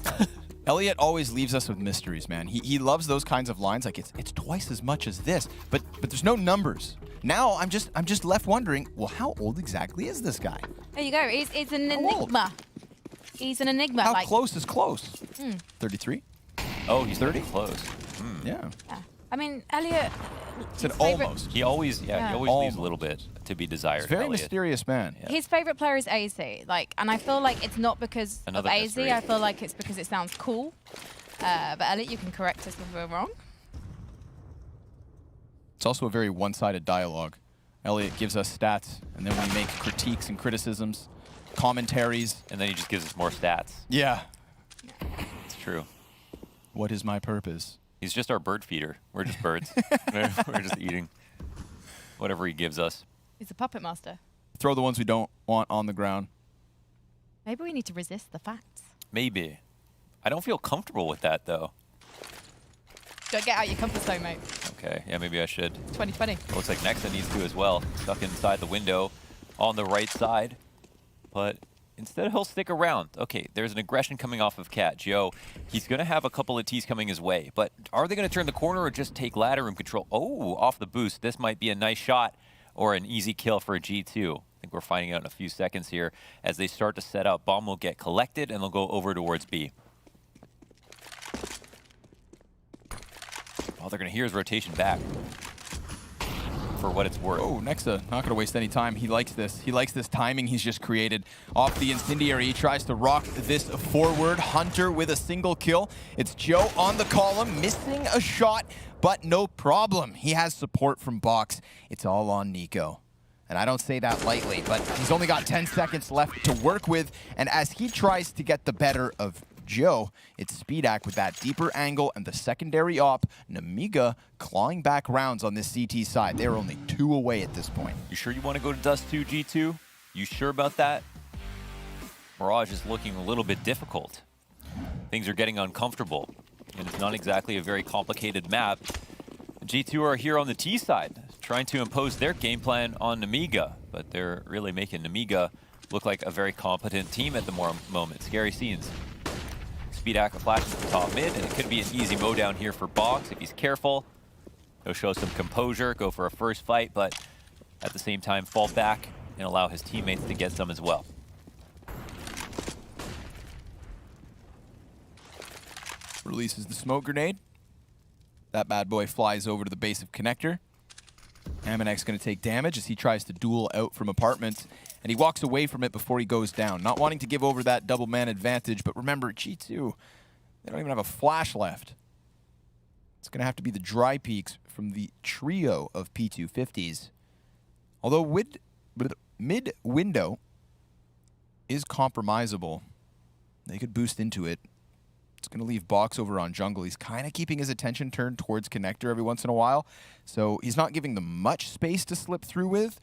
that. Elliot always leaves us with mysteries, man. He loves those kinds of lines, like it's twice as much as this, but there's no numbers. Now I'm just left wondering, well, how old exactly is this guy? There you go. It's an How old? enigma. He's an enigma. How like, close is close? 33? Oh, he's 30 close. Yeah. Yeah. I mean, Elliot. Said his favorite- almost. He always, he always leaves a little bit to be desired. He's a very Elliot. mysterious man. Yeah. His favorite player is AZ. And I feel like it's not because Another of AZ. mystery. I feel like it's because it sounds cool. But Elliot, you can correct us if we're wrong. It's also a very one-sided dialogue. Elliot gives us stats, and then we make critiques and criticisms, commentaries. And then he just gives us more stats. Yeah. It's true. What is my purpose? He's just our bird feeder. We're just birds. We're just eating whatever he gives us. He's a puppet master. Throw the ones we don't want on the ground. Maybe we need to resist the facts. Maybe. I don't feel comfortable with that, though. Don't get out your comfort zone, mate. Okay, yeah, maybe I should. 2020. Looks like Nexa needs to as well. Stuck inside the window on the right side. But instead, he'll stick around. Okay, there's an aggression coming off of Cat. Joe, he's going to have a couple of T's coming his way. But are they going to turn the corner or just take ladder room control? Oh, off the boost. This might be a nice shot or an easy kill for a G2. I think we're finding out in a few seconds here. As they start to set up, bomb will get collected and they'll go over towards B. All they're going to hear is rotation back. For what it's worth. Oh, Nexa, not going to waste any time. He likes this. He likes this timing he's just created. Off the incendiary, he tries to rock this forward. Hunter with a single kill. It's Joe on the column, missing a shot, but no problem. He has support from Box. It's all on Nico. And I don't say that lightly, but he's only got 10 seconds left to work with. And as he tries to get the better of Joe, it's SkullNerd with that deeper angle and the secondary op. Nemiga clawing back rounds on this CT side. They're only 2 away at this point. You sure you want to go to Dust 2, G2? You sure about that? Mirage is looking a little bit difficult. Things are getting uncomfortable, and it's not exactly a very complicated map. G2 are here on the T side, trying to impose their game plan on Nemiga, but they're really making Nemiga look like a very competent team at the moment. Scary scenes. SkullNerd flashes to top mid, and it could be an easy mow down here for Box if he's careful. He'll show some composure, go for a first fight, but at the same time fall back and allow his teammates to get some as well. Releases the smoke grenade. That bad boy flies over to the base of connector. Aminek's going to take damage as he tries to duel out from apartments, and he walks away from it before he goes down, not wanting to give over that double man advantage. But remember, G2, they don't even have a flash left. It's going to have to be the dry peaks from the trio of P250s. Although mid window is compromisable, they could boost into it. It's going to leave Box over on jungle. He's kind of keeping his attention turned towards connector every once in a while, so he's not giving them much space to slip through with.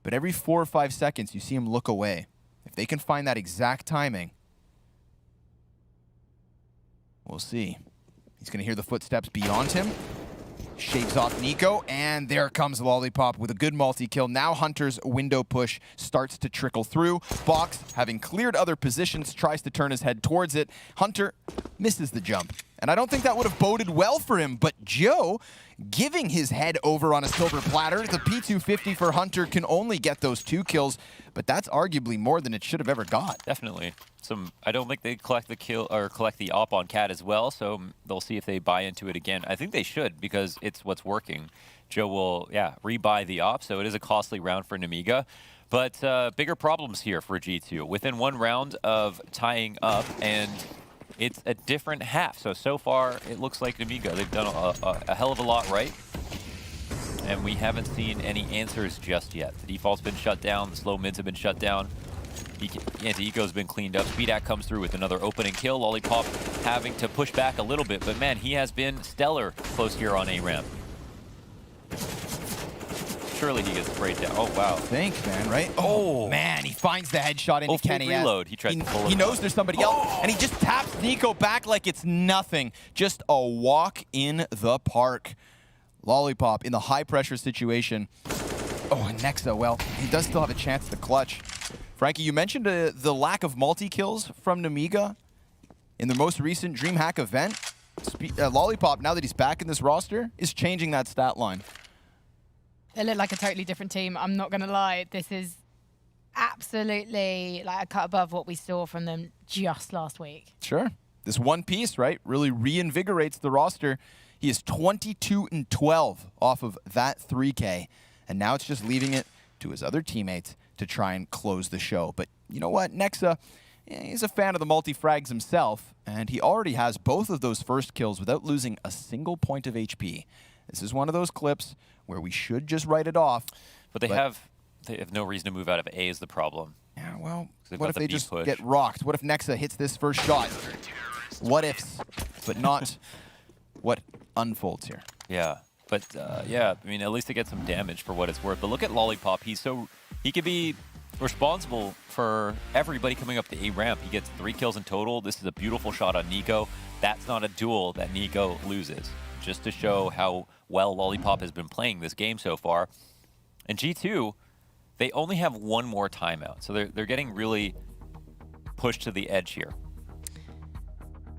But every 4 or 5 seconds, you see him look away. If they can find that exact timing, we'll see. He's going to hear the footsteps beyond him. Shakes off Nico, and there comes Lollipop with a good multi-kill. Now Hunter's window push starts to trickle through. Box, having cleared other positions, tries to turn his head towards it. Hunter misses the jump, and I don't think that would have boded well for him, but Joe giving his head over on a silver platter. The P250 for Hunter can only get those 2 kills, but that's arguably more than it should have ever got. Definitely. I don't think they collect the kill or collect the op on Cat as well, so they'll see if they buy into it again. I think they should because it's what's working. Joe will, rebuy the op, so it is a costly round for Nemiga. But bigger problems here for G2. Within 1 round of tying up, and it's a different half. So far, it looks like Nemiga, they've done a hell of a lot right. And we haven't seen any answers just yet. The default's been shut down, the slow mids have been shut down. Anti-eco's been cleaned up. Speedak comes through with another opening kill. Lollipop having to push back a little bit, but man, he has been stellar close here on A-ramp. Surely he gets sprayed down. Oh, wow. Think, man, right? Oh, man, he finds the headshot into Kenny. Reload. He tried to pull He him knows out. there's somebody else, and he just taps Nico back like it's nothing. Just a walk in the park. Lollipop in the high-pressure situation. Oh, and Nexa, well, he does still have a chance to clutch. Frankie, you mentioned the lack of multi-kills from Nemiga in the most recent DreamHack event. Lollipop, now that he's back in this roster, is changing that stat line. They look like a totally different team. I'm not going to lie. This is absolutely like a cut above what we saw from them just last week. Sure. This one piece, right, really reinvigorates the roster. He is 22-12 off of that 3K, and now it's just leaving it to his other teammates to try and close the show. But you know what? Nexa, he's a fan of the multi-frags himself, and he already has both of those first kills without losing a single point of HP. This is one of those clips where we should just write it off. But they have no reason to move out of A is the problem. Yeah, well, They've what got if the they B just push. get rocked? What if Nexa hits this first shot? What ifs, but not what unfolds here. Yeah, but I mean, at least they get some damage for what it's worth. But look at Lollipop. He could be responsible for everybody coming up the A ramp. He gets 3 kills in total. This is a beautiful shot on Nico. That's not a duel that Nico loses. Just to show how well Lollipop has been playing this game so far. And G2, they only have 1 more timeout. So they're getting really pushed to the edge here.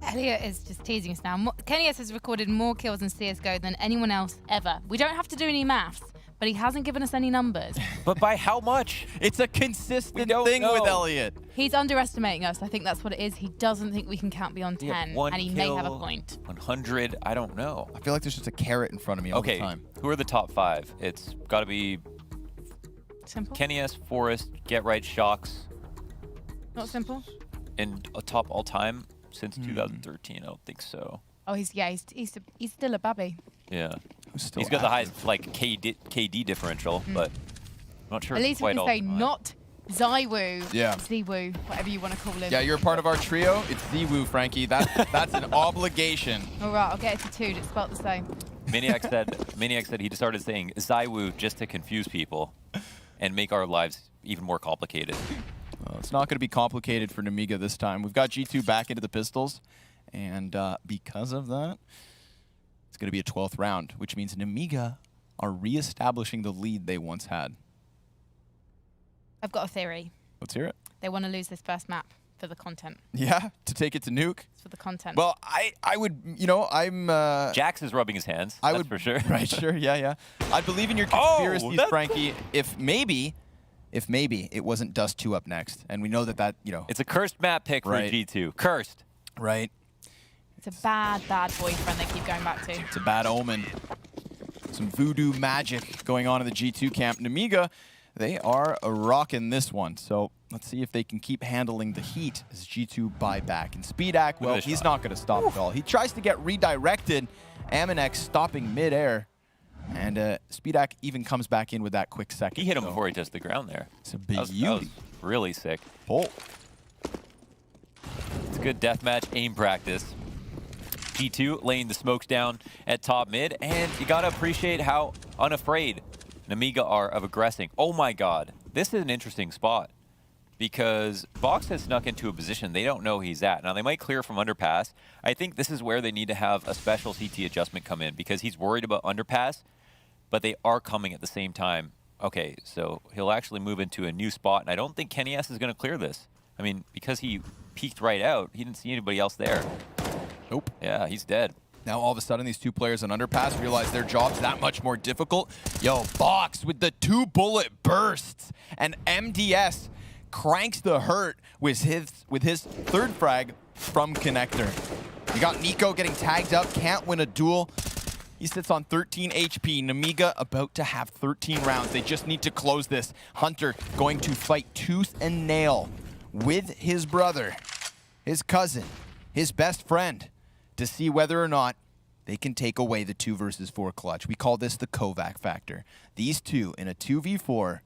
Elliot is just teasing us now. Kenny S has recorded more kills in CSGO than anyone else ever. We don't have to do any maths, but he hasn't given us any numbers. But by how much? It's a consistent don't thing know. with Elliot. He's underestimating us. I think that's what it is. He doesn't think we can count beyond 10, and he may have a point. 100, I don't know. I feel like there's just a carrot in front of me all the time. Who are the top 5? It's got to be Simple? Kenny S, Forrest, Get Right, Shocks, Not simple? and a top all time since 2013. I don't think so. Oh, he's still a babby. Yeah. Still He's got the active. highest KD differential, but I'm not sure At it's least we quite can all say time. not Zywoo. Yeah. Zwoo, whatever you want to call him. Yeah, you're a part of our trio. It's Ziwu, Frankie. That's an obligation. All right, I'll get it to 2. It's spelled the same. Maniac said he started saying Zywoo just to confuse people and make our lives even more complicated. Well, it's not going to be complicated for Nemiga this time. We've got G2 back into the pistols, and because of that, it's going to be a 12th round, which means Nemiga are reestablishing the lead they once had. I've got a theory. Let's hear it. They want to lose this first map for the content. Yeah, to take it to nuke. It's for the content. Well, I would, you know, I'm... Jax is rubbing his hands, I that's would, for sure. Right, sure, yeah. I believe in your Oh, conspiracies, that's- Frankie, if maybe it wasn't Dust 2 up next. And we know that, you know... It's a cursed map pick for Right. G2. Cursed. Right. It's a bad, bad boyfriend they keep going back to. It's a bad omen. Some voodoo magic going on in the G2 camp. Nemiga, they are rocking this one. So let's see if they can keep handling the heat as G2 buy back. And SpeedAC, well, he's not going to stop at all. He tries to get redirected. Aminex stopping midair. And SpeedAC even comes back in with that quick second. He hit him before he touched the ground there. It's a big that was really sick. Pull. It's good deathmatch aim practice. G2 laying the smokes down at top mid, and you gotta appreciate how unafraid Nemiga are of aggressing. Oh my god, this is an interesting spot because Box has snuck into a position they don't know he's at. Now they might clear from underpass. I think this is where they need to have a special CT adjustment come in because he's worried about underpass, but they are coming at the same time. Okay, so he'll actually move into a new spot, and I don't think Kenny S is gonna clear this. I mean, because he peeked right out, he didn't see anybody else there. Nope. Yeah, he's dead. Now all of a sudden these two players on underpass realize their job's that much more difficult. Yo, Box with the 2-bullet bursts, and MDS cranks the hurt with his third frag from Connector. You got Nico getting tagged up, can't win a duel. He sits on 13 HP. Nemiga about to have 13 rounds. They just need to close this. Hunter going to fight tooth and nail with his brother, his cousin, his best friend, to see whether or not they can take away the 2 versus 4 clutch. We call this the Kovac factor. These two in a 2v4,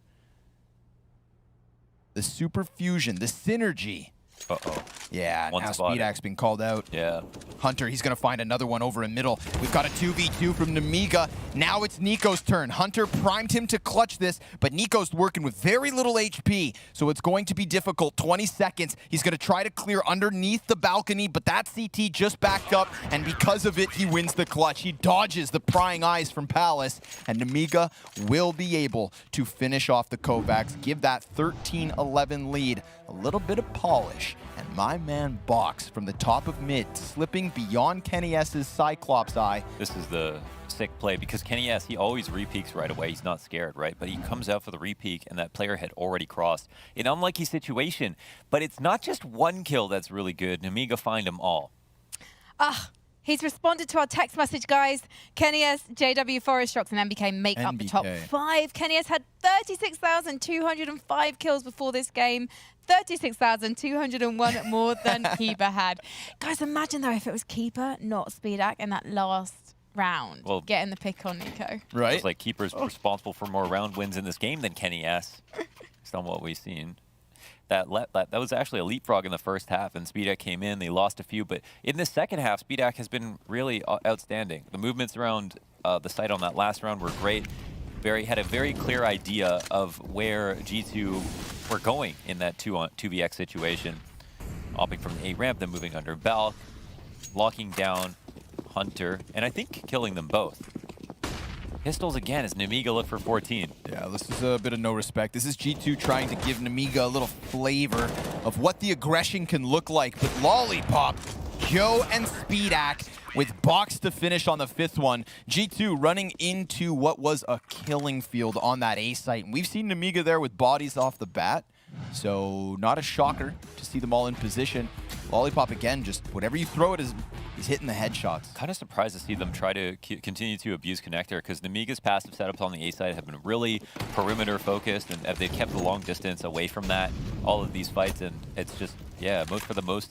the super fusion, the synergy. Uh-oh. Yeah, One now spotted. SpeedAC's been called out. Yeah. Hunter, he's going to find another one over in middle. We've got a 2v2 from Nemiga. Now it's Nico's turn. Hunter primed him to clutch this, but Nico's working with very little HP, so it's going to be difficult. 20 seconds. He's going to try to clear underneath the balcony, but that CT just backed up, and because of it, he wins the clutch. He dodges the prying eyes from Palace, and Nemiga will be able to finish off the Kovacs, give that 13-11 lead a little bit of polish. And my man Box from the top of mid, slipping beyond Kenny S's Cyclops eye. This is the sick play because Kenny S, he always repeaks right away. He's not scared, right? But he comes out for the repeak and that player had already crossed. An unlucky situation, but it's not just one kill that's really good. Nemiga find them all. He's responded to our text message, guys. Kenny S, JW, Forest Strokes, and MBK make up the top 5. Kenny S had 36,205 kills before this game. 36,201 more than Keeper had. Guys, imagine though if it was Keeper, not SpeedAC, in that last round, getting the pick on Nico. Right. It's like Keeper's responsible for more round wins in this game than Kenny S. Based on what we've seen. That was actually a leapfrog in the first half, and SpeedAC came in. They lost a few, but in the second half, SpeedAC has been really outstanding. The movements around the site on that last round were great. Had a very clear idea of where G2 were going in that 2vx situation. Opting from the A ramp, then moving under Balk, locking down Hunter, and I think killing them both. Pistols again as Nemiga look for 14. Yeah, this is a bit of no respect. This is G2 trying to give Nemiga a little flavor of what the aggression can look like. But Lollipop, Joe, and SpeedAC with Box to finish on the 5th one. G2 running into what was a killing field on that A site. And we've seen Nemiga there with bodies off the bat. So not a shocker to see them all in position. Lollipop again, just whatever you throw at him, he's hitting the headshots. Kind of surprised to see them try to continue to abuse Connector because Nemiga's passive setups on the A side have been really perimeter focused, and they've kept the long distance away from that all of these fights, and it's just for the most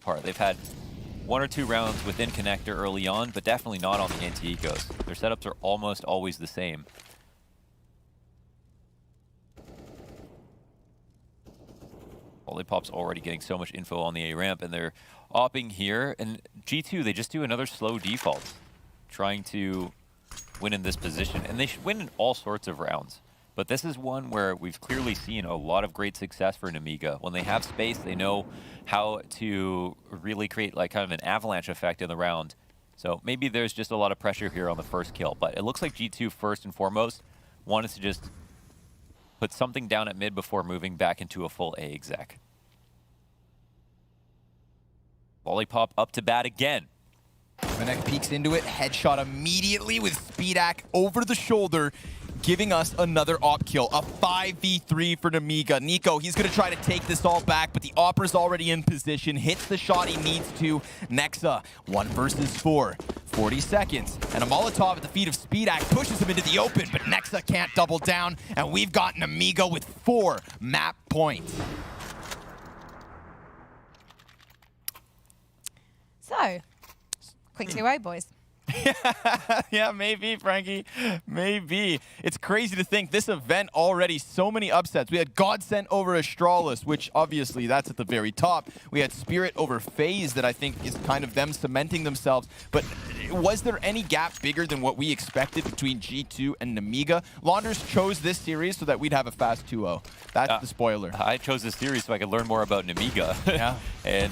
part they've had 1 or 2 rounds within Connector early on, but definitely not on the anti-ecos. Their setups are almost always the same. Lollipop's already getting so much info on the A ramp, and they're opping here. And G2, they just do another slow default, trying to win in this position. And they should win in all sorts of rounds. But this is one where we've clearly seen a lot of great success for Nemiga. When they have space, they know how to really create like kind of an avalanche effect in the round. So maybe there's just a lot of pressure here on the first kill. But it looks like G2, first and foremost, wanted to just put something down at mid before moving back into a full A exec. Lollipop up to bat again. Manek peeks into it, headshot immediately with SpeedAC over the shoulder. giving us another op kill. A 5v3 for Nemiga. Nico, he's going to try to take this all back, but the Opera's already in position. Hits the shot he needs to. Nexa, 1 versus 4. 40 seconds. And a Molotov at the feet of SpeedAct pushes him into the open, but Nexa can't double down. And we've got Nemiga with 4 map points. So, quick 2-0, boys. Yeah, maybe, Frankie. Maybe. It's crazy to think this event already so many upsets. We had Godsent over Astralis, which obviously that's at the very top. We had Spirit over FaZe that I think is kind of them cementing themselves. But was there any gap bigger than what we expected between G2 and Nemiga? Launders chose this series so that we'd have a fast 2-0. That's the spoiler. I chose this series so I could learn more about Nemiga. Yeah.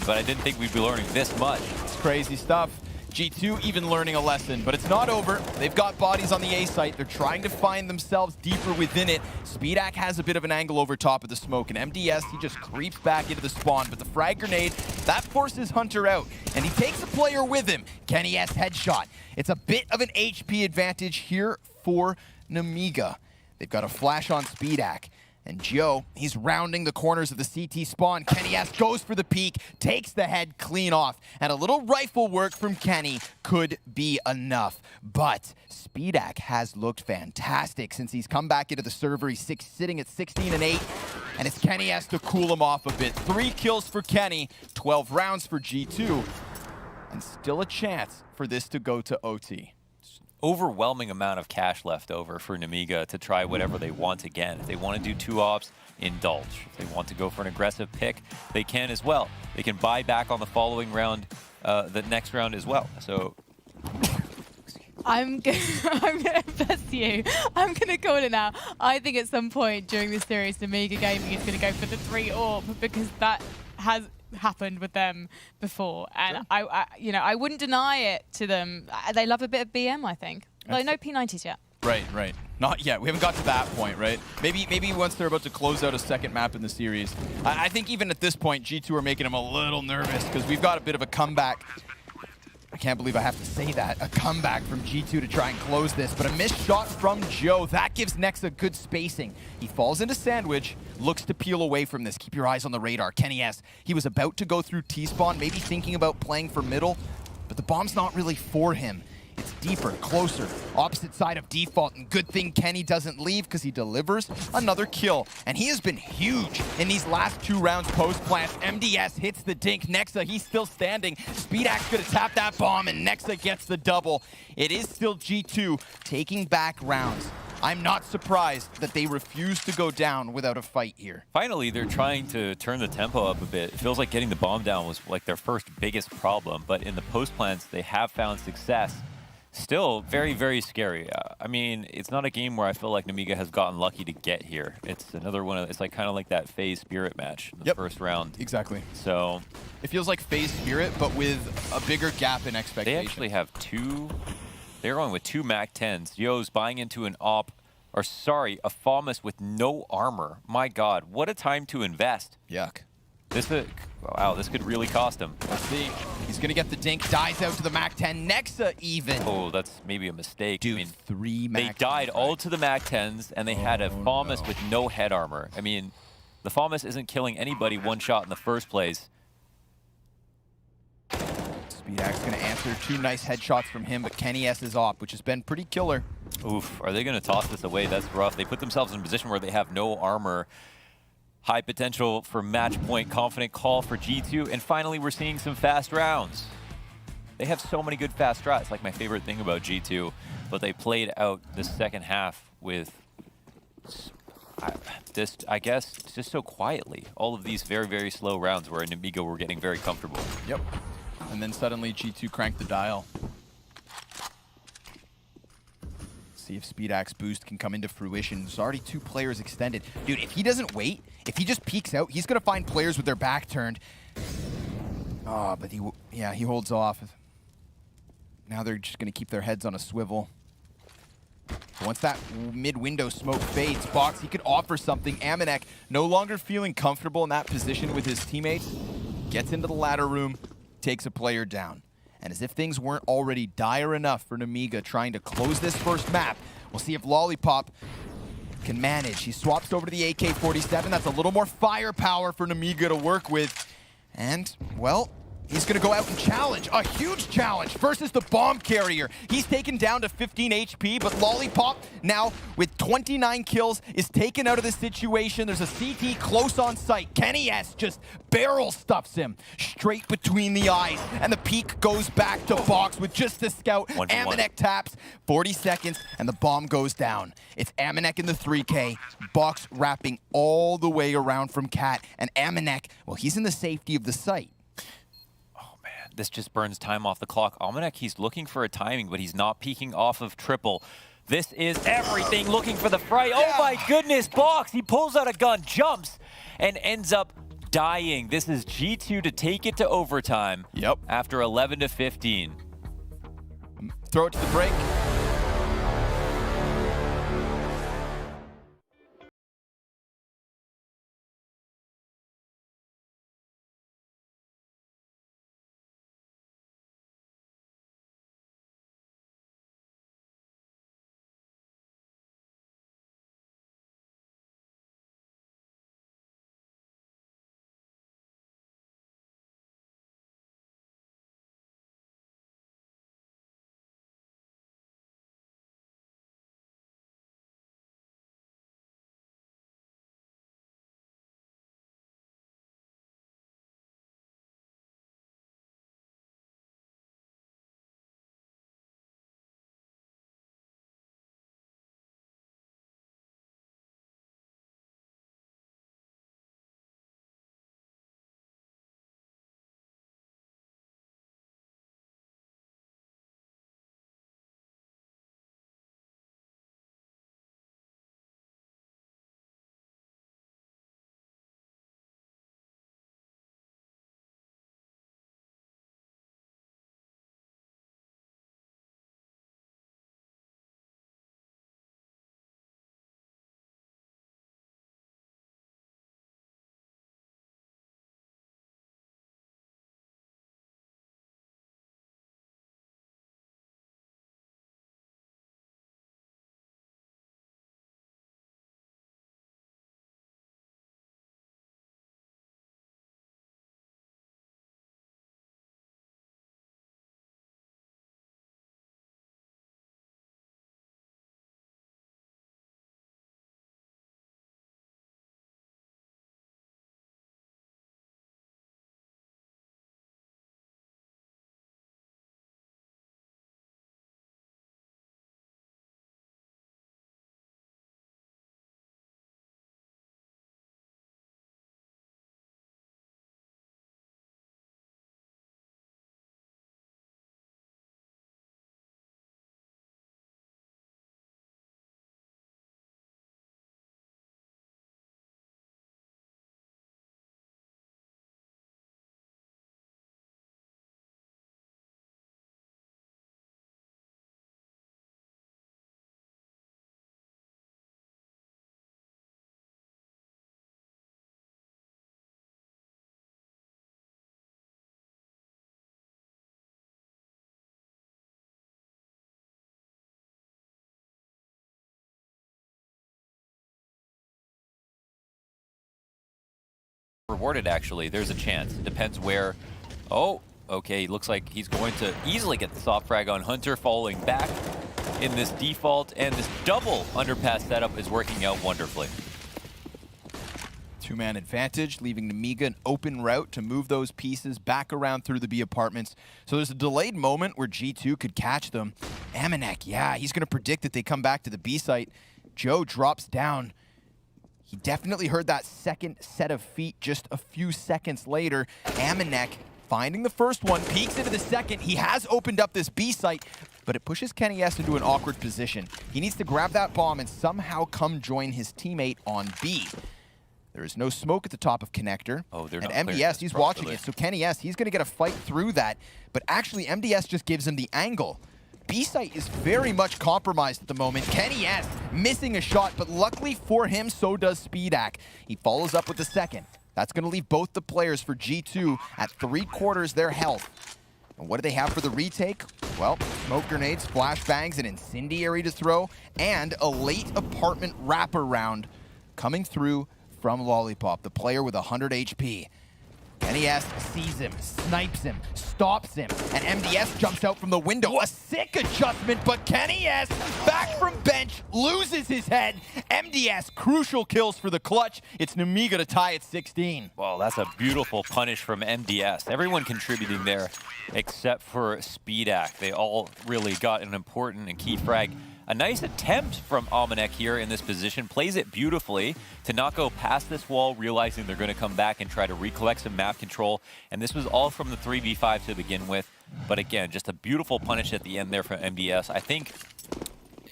But I didn't think we'd be learning this much. It's crazy stuff. G2 even learning a lesson, but it's not over. They've got bodies on the A site. They're trying to find themselves deeper within it. SpeedAct has a bit of an angle over top of the smoke, and MDS, he just creeps back into the spawn, but the frag grenade, that forces Hunter out, and he takes a player with him. Kenny S headshot. It's a bit of an HP advantage here for Nemiga. They've got a flash on SpeedAct. And Joe, he's rounding the corners of the CT spawn. Kenny S goes for the peek, takes the head clean off. And a little rifle work from Kenny could be enough. But SpeedAct has looked fantastic since he's come back into the server. He's sitting at 16-8. And it's Kenny S to cool him off a bit. 3 kills for Kenny, 12 rounds for G2. And still a chance for this to go to OT. Overwhelming amount of cash left over for Nemiga to try whatever they want again. If they want to do 2 ops, indulge. If they want to go for an aggressive pick, they can as well. They can buy back on the following round, the next round as well. So I'm gonna bless you. I'm gonna call it now. I think at some point during this series, Nemiga Gaming is gonna go for the 3 AWP because that has happened with them before, and sure. I wouldn't deny it to them. They love a bit of BM, I think. Like no P90s yet. Right. Not yet. We haven't got to that point, right? Maybe once they're about to close out a second map in the series. I think even at this point, G2 are making them a little nervous because we've got a bit of a comeback. I can't believe I have to say that. A comeback from G2 to try and close this, but a missed shot from Joe. That gives Nexa good spacing. He falls into sandwich, looks to peel away from this. Keep your eyes on the radar. Kenny S, he was about to go through T-spawn, maybe thinking about playing for middle, but the bomb's not really for him. It's deeper, closer, opposite side of default, and good thing Kenny doesn't leave because he delivers another kill. And he has been huge in these last 2 rounds post-plant. MDS hits the dink. Nexa, he's still standing. SpeedAct's gonna tap that bomb, and Nexa gets the double. It is still G2 taking back rounds. I'm not surprised that they refuse to go down without a fight here. Finally, they're trying to turn the tempo up a bit. It feels like getting the bomb down was like their first biggest problem, but in the post-plants, they have found success. Still very, very scary. I mean, it's not a game where I feel like Nemiga has gotten lucky to get here. It's another one of, it's like kind of like that FaZe Spirit match in the first round. Exactly. So it feels like FaZe Spirit, but with a bigger gap in expectation. They actually have they're going with 2 MAC-10s. Yo's buying into an a FAMAS with no armor. My God, what a time to invest. Yuck. Wow, this could really cost him. Let's see. He's going to get the dink, dies out to the MAC-10. Nexa even. Oh, that's maybe a mistake. Dude, I mean, 3 MAC-10s. They died all to the MAC-10s, and they had a FAMAS with no head armor. I mean, the FAMAS isn't killing anybody 1 shot in the first place. SpeedAct's going to answer 2 nice headshots from him, but Kenny S is off, which has been pretty killer. Oof, are they going to toss this away? That's rough. They put themselves in a position where they have no armor. High potential for match point, confident call for G2, and finally we're seeing some fast rounds. They have so many good fast strats, like my favorite thing about G2, but they played out the second half with, I guess, just so quietly. All of these very, very slow rounds where Nemiga were getting very comfortable. Yep. And then suddenly G2 cranked the dial. See if SpeedAct's boost can come into fruition. There's already 2 players extended. Dude, if he doesn't wait, if he just peeks out, he's going to find players with their back turned. Oh, but he holds off. Now they're just going to keep their heads on a swivel. Once that mid-window smoke fades, Box, he could offer something. Amanek, no longer feeling comfortable in that position with his teammates, gets into the ladder room, takes a player down. And as if things weren't already dire enough for Nemiga trying to close this first map, We'll see if Lollipop can manage. He swaps over to the AK-47. That's a little more firepower for Nemiga to work with. And, well, he's going to go out and challenge. A huge challenge versus the bomb carrier. He's taken down to 15 HP, but Lollipop now with 29 kills is taken out of the situation. There's a CT close on sight. Kenny S just barrel stuffs him straight between the eyes. And the peak goes back to Box with just the scout. Amanek taps, 40 seconds, and the bomb goes down. It's Amanek in the 3K. Box wrapping all the way around from Cat. And Amanek, well, he's in the safety of the site. This just burns time off the clock. Amanek, he's looking for a timing, but he's not peeking off of triple. This is everything looking for the fray. Oh my goodness, Box, he pulls out a gun, jumps, and ends up dying. This is G2 to take it to overtime. Yep. After 11 to 15. Throw it to the break. Rewarded, actually. There's a chance. Depends where. Oh, okay. Looks like he's going to easily get the soft frag on Hunter, falling back in this default, and this double underpass setup is working out wonderfully. Two-man advantage, leaving Nemiga an open route to move those pieces back around through the B apartments. So there's a delayed moment where G2 could catch them. Amanek, yeah, he's going to predict that they come back to the B site. Joe drops down. He definitely heard that second set of feet just a few seconds later. Amanek finding the first one, peeks into the second. He has opened up this B site, but it pushes Kenny S into an awkward position. He needs to grab that bomb and somehow come join his teammate on B. There is no smoke at the top of connector. Oh, they're not and MDS, he's watching it. So Kenny S, he's going to get a fight through that. But actually, MDS just gives him the angle. B-site is very much compromised at the moment. Kenny S missing a shot, but luckily for him, so does Speedak. He follows up with the second. That's going to leave both the players for G2 at 3/4 their health. And what do they have for the retake? Well, smoke grenades, flashbangs, an incendiary to throw, and a late apartment wraparound coming through from Lollipop, the player with 100 HP. NES sees him, snipes him, stops him, and MDS jumps out from the window. A sick adjustment, but KennyS, back from bench, loses his head. MDS, crucial kills for the clutch. It's Nemiga to tie at 16. Well, that's a beautiful punish from MDS. Everyone contributing there except for Speedak. They all really got an important and key frag. A nice attempt from Almanek here in this position. Plays it beautifully to not go past this wall, realizing they're going to come back and try to recollect some map control. And this was all from the 3v5 to begin with. But again, just a beautiful punish at the end there from MDS. I think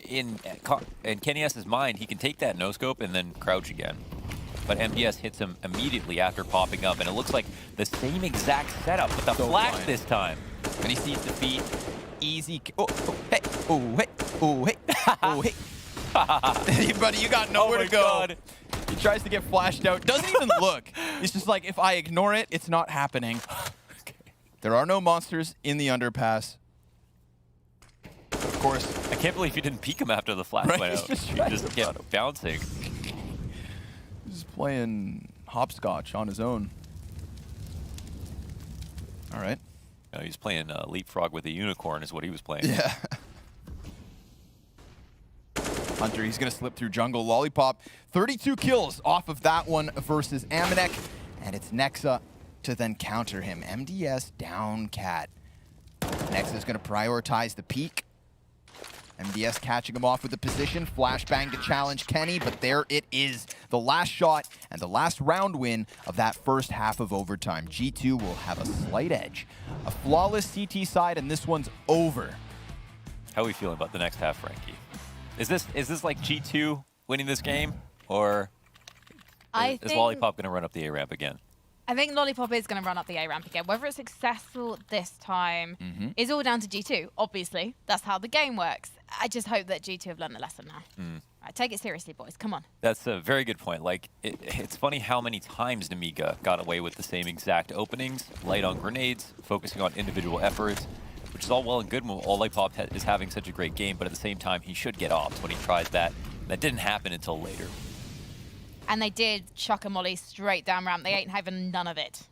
in KennyS's mind, he can take that no-scope and then crouch again. But MDS hits him immediately after popping up. And it looks like the same exact setup with the flash this time. And he sees the feet. Easy. Oh, hey. Oh, hey. Oh, hey. Oh, hey. Buddy, you got nowhere to go. God. He tries to get flashed out. Doesn't even look. He's just like, if I ignore it, it's not happening. Okay. There are no monsters in the underpass. But of course. I can't believe you didn't peek him after the flash Right, went out. he's He just just kept bouncing. He's playing hopscotch on his own. All right. No, he's playing Leapfrog with a unicorn is what he was playing. Yeah. Hunter, he's going to slip through jungle. Lollipop, 32 kills off of that one versus Amanek. And it's Nexa to then counter him. MDS down cat. Nexa's going to prioritize the peak. MDS catching him off with the position. Flashbang to challenge Kenny, but there it is. The last shot and the last round win of that first half of overtime. G2 will have a slight edge. A flawless CT side, and this one's over. How are we feeling about the next half, Frankie? Is this like G2 winning this game, or is Lollipop going to run up the A ramp again? I think Lollipop is going to run up the A ramp again. Whether it's successful this time is all down to G2. Obviously, that's how the game works. I just hope that G2 have learned a lesson now. Right, take it seriously, boys. Come on. That's a very good point. Like, it's funny how many times Nemiga got away with the same exact openings, light on grenades, focusing on individual efforts, which is all well and good when Lollipop is having such a great game, but at the same time, he should get off when he tries that. That didn't happen until later. And they did chuck a molly straight down ramp. They ain't having none of it.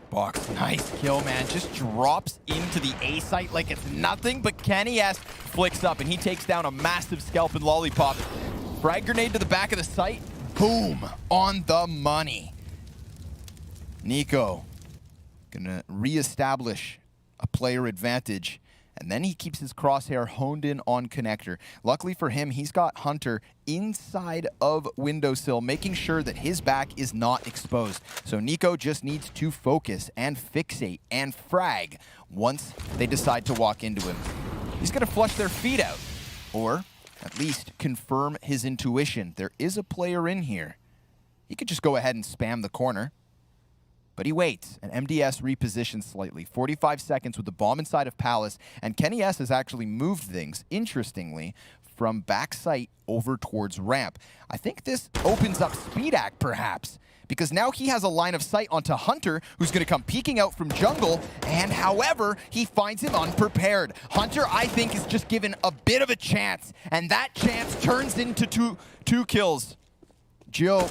Box, nice kill, man. Just drops into the A site like it's nothing, but KennyS flicks up, and he takes down a massive scalp and Lollipop. Frag grenade to the back of the site. Boom, on the money. Nico gonna reestablish a player advantage, and then he keeps his crosshair honed in on connector. Luckily for him, he's got Hunter inside of windowsill, making sure that his back is not exposed. So Nico just needs to focus and fixate and frag once they decide to walk into him. He's gonna flush their feet out, or at least confirm his intuition. There is a player in here. He could just go ahead and spam the corner. But he waits, and MDS repositions slightly. 45 seconds with the bomb inside of Palace, and KennyS has actually moved things, interestingly, from back site over towards ramp. I think this opens up Speedak, perhaps, because now he has a line of sight onto Hunter, who's going to come peeking out from jungle, and however, he finds him unprepared. Hunter, I think, is just given a bit of a chance, and that chance turns into two kills. Joe,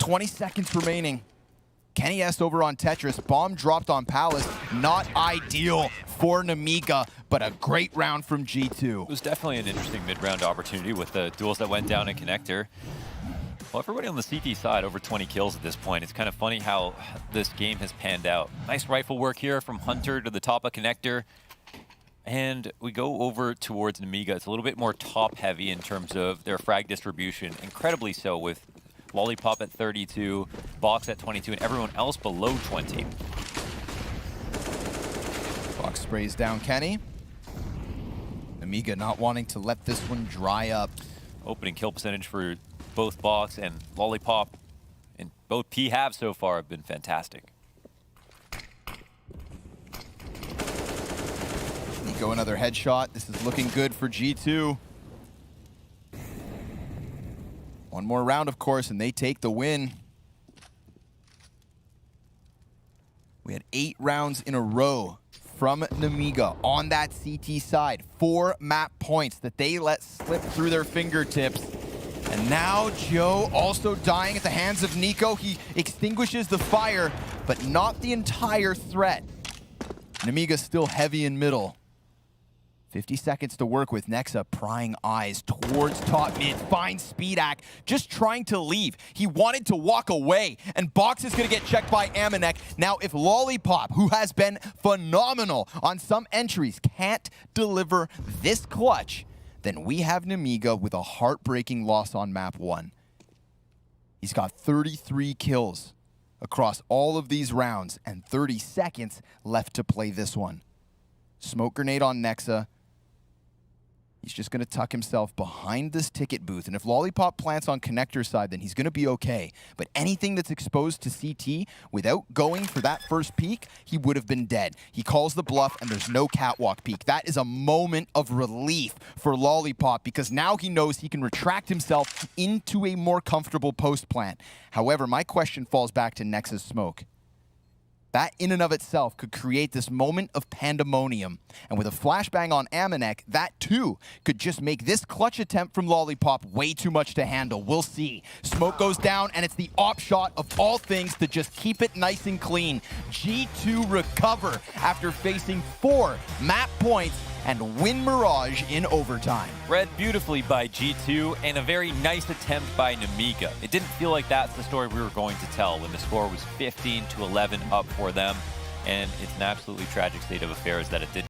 20 seconds remaining. KennyS over on Tetris. Bomb dropped on Palace. Not ideal for Nemiga, but a great round from G2. It was definitely an interesting mid-round opportunity with the duels that went down in connector. Well, everybody on the CT side over 20 kills at this point. It's kind of funny how this game has panned out. Nice rifle work here from Hunter to the top of connector. And we go over towards Nemiga. It's a little bit more top-heavy in terms of their frag distribution. Incredibly so, with Lollipop at 32, Box at 22, and everyone else below 20. Box sprays down Kenny. Nemiga not wanting to let this one dry up. Opening kill percentage for both Box and Lollipop, and both P halves so far have been fantastic. Nico, another headshot. This is looking good for G2. One more round, of course, and they take the win. We had 8 rounds in a row from Nemiga on that CT side. 4 map points that they let slip through their fingertips. And now Joe also dying at the hands of Nico. He extinguishes the fire, but not the entire threat. Nemiga still heavy in middle. 50 seconds to work with. Nexa prying eyes towards top mid. Finds SpeedAck, just trying to leave. He wanted to walk away, and Box is going to get checked by Amanek. Now, if Lollipop, who has been phenomenal on some entries, can't deliver this clutch, then we have Nemiga with a heartbreaking loss on map 1. He's got 33 kills across all of these rounds, and 30 seconds left to play this one. Smoke grenade on Nexa. He's just going to tuck himself behind this ticket booth. And if Lollipop plants on connector side, then he's going to be okay. But anything that's exposed to CT, without going for that first peek, he would have been dead. He calls the bluff, and there's no catwalk peek. That is a moment of relief for Lollipop, because now he knows he can retract himself into a more comfortable post plant. However, my question falls back to Nexa's smoke. That in and of itself could create this moment of pandemonium. And with a flashbang on Amanek, that too could just make this clutch attempt from Lollipop way too much to handle. We'll see. Smoke goes down, and it's the op shot of all things to just keep it nice and clean. G2 recover after facing 4 map points and win Mirage in overtime. Read beautifully by G2, and a very nice attempt by Nemiga. It didn't feel like that's the story we were going to tell when the score was 15-11 up for them, and it's an absolutely tragic state of affairs that it didn't.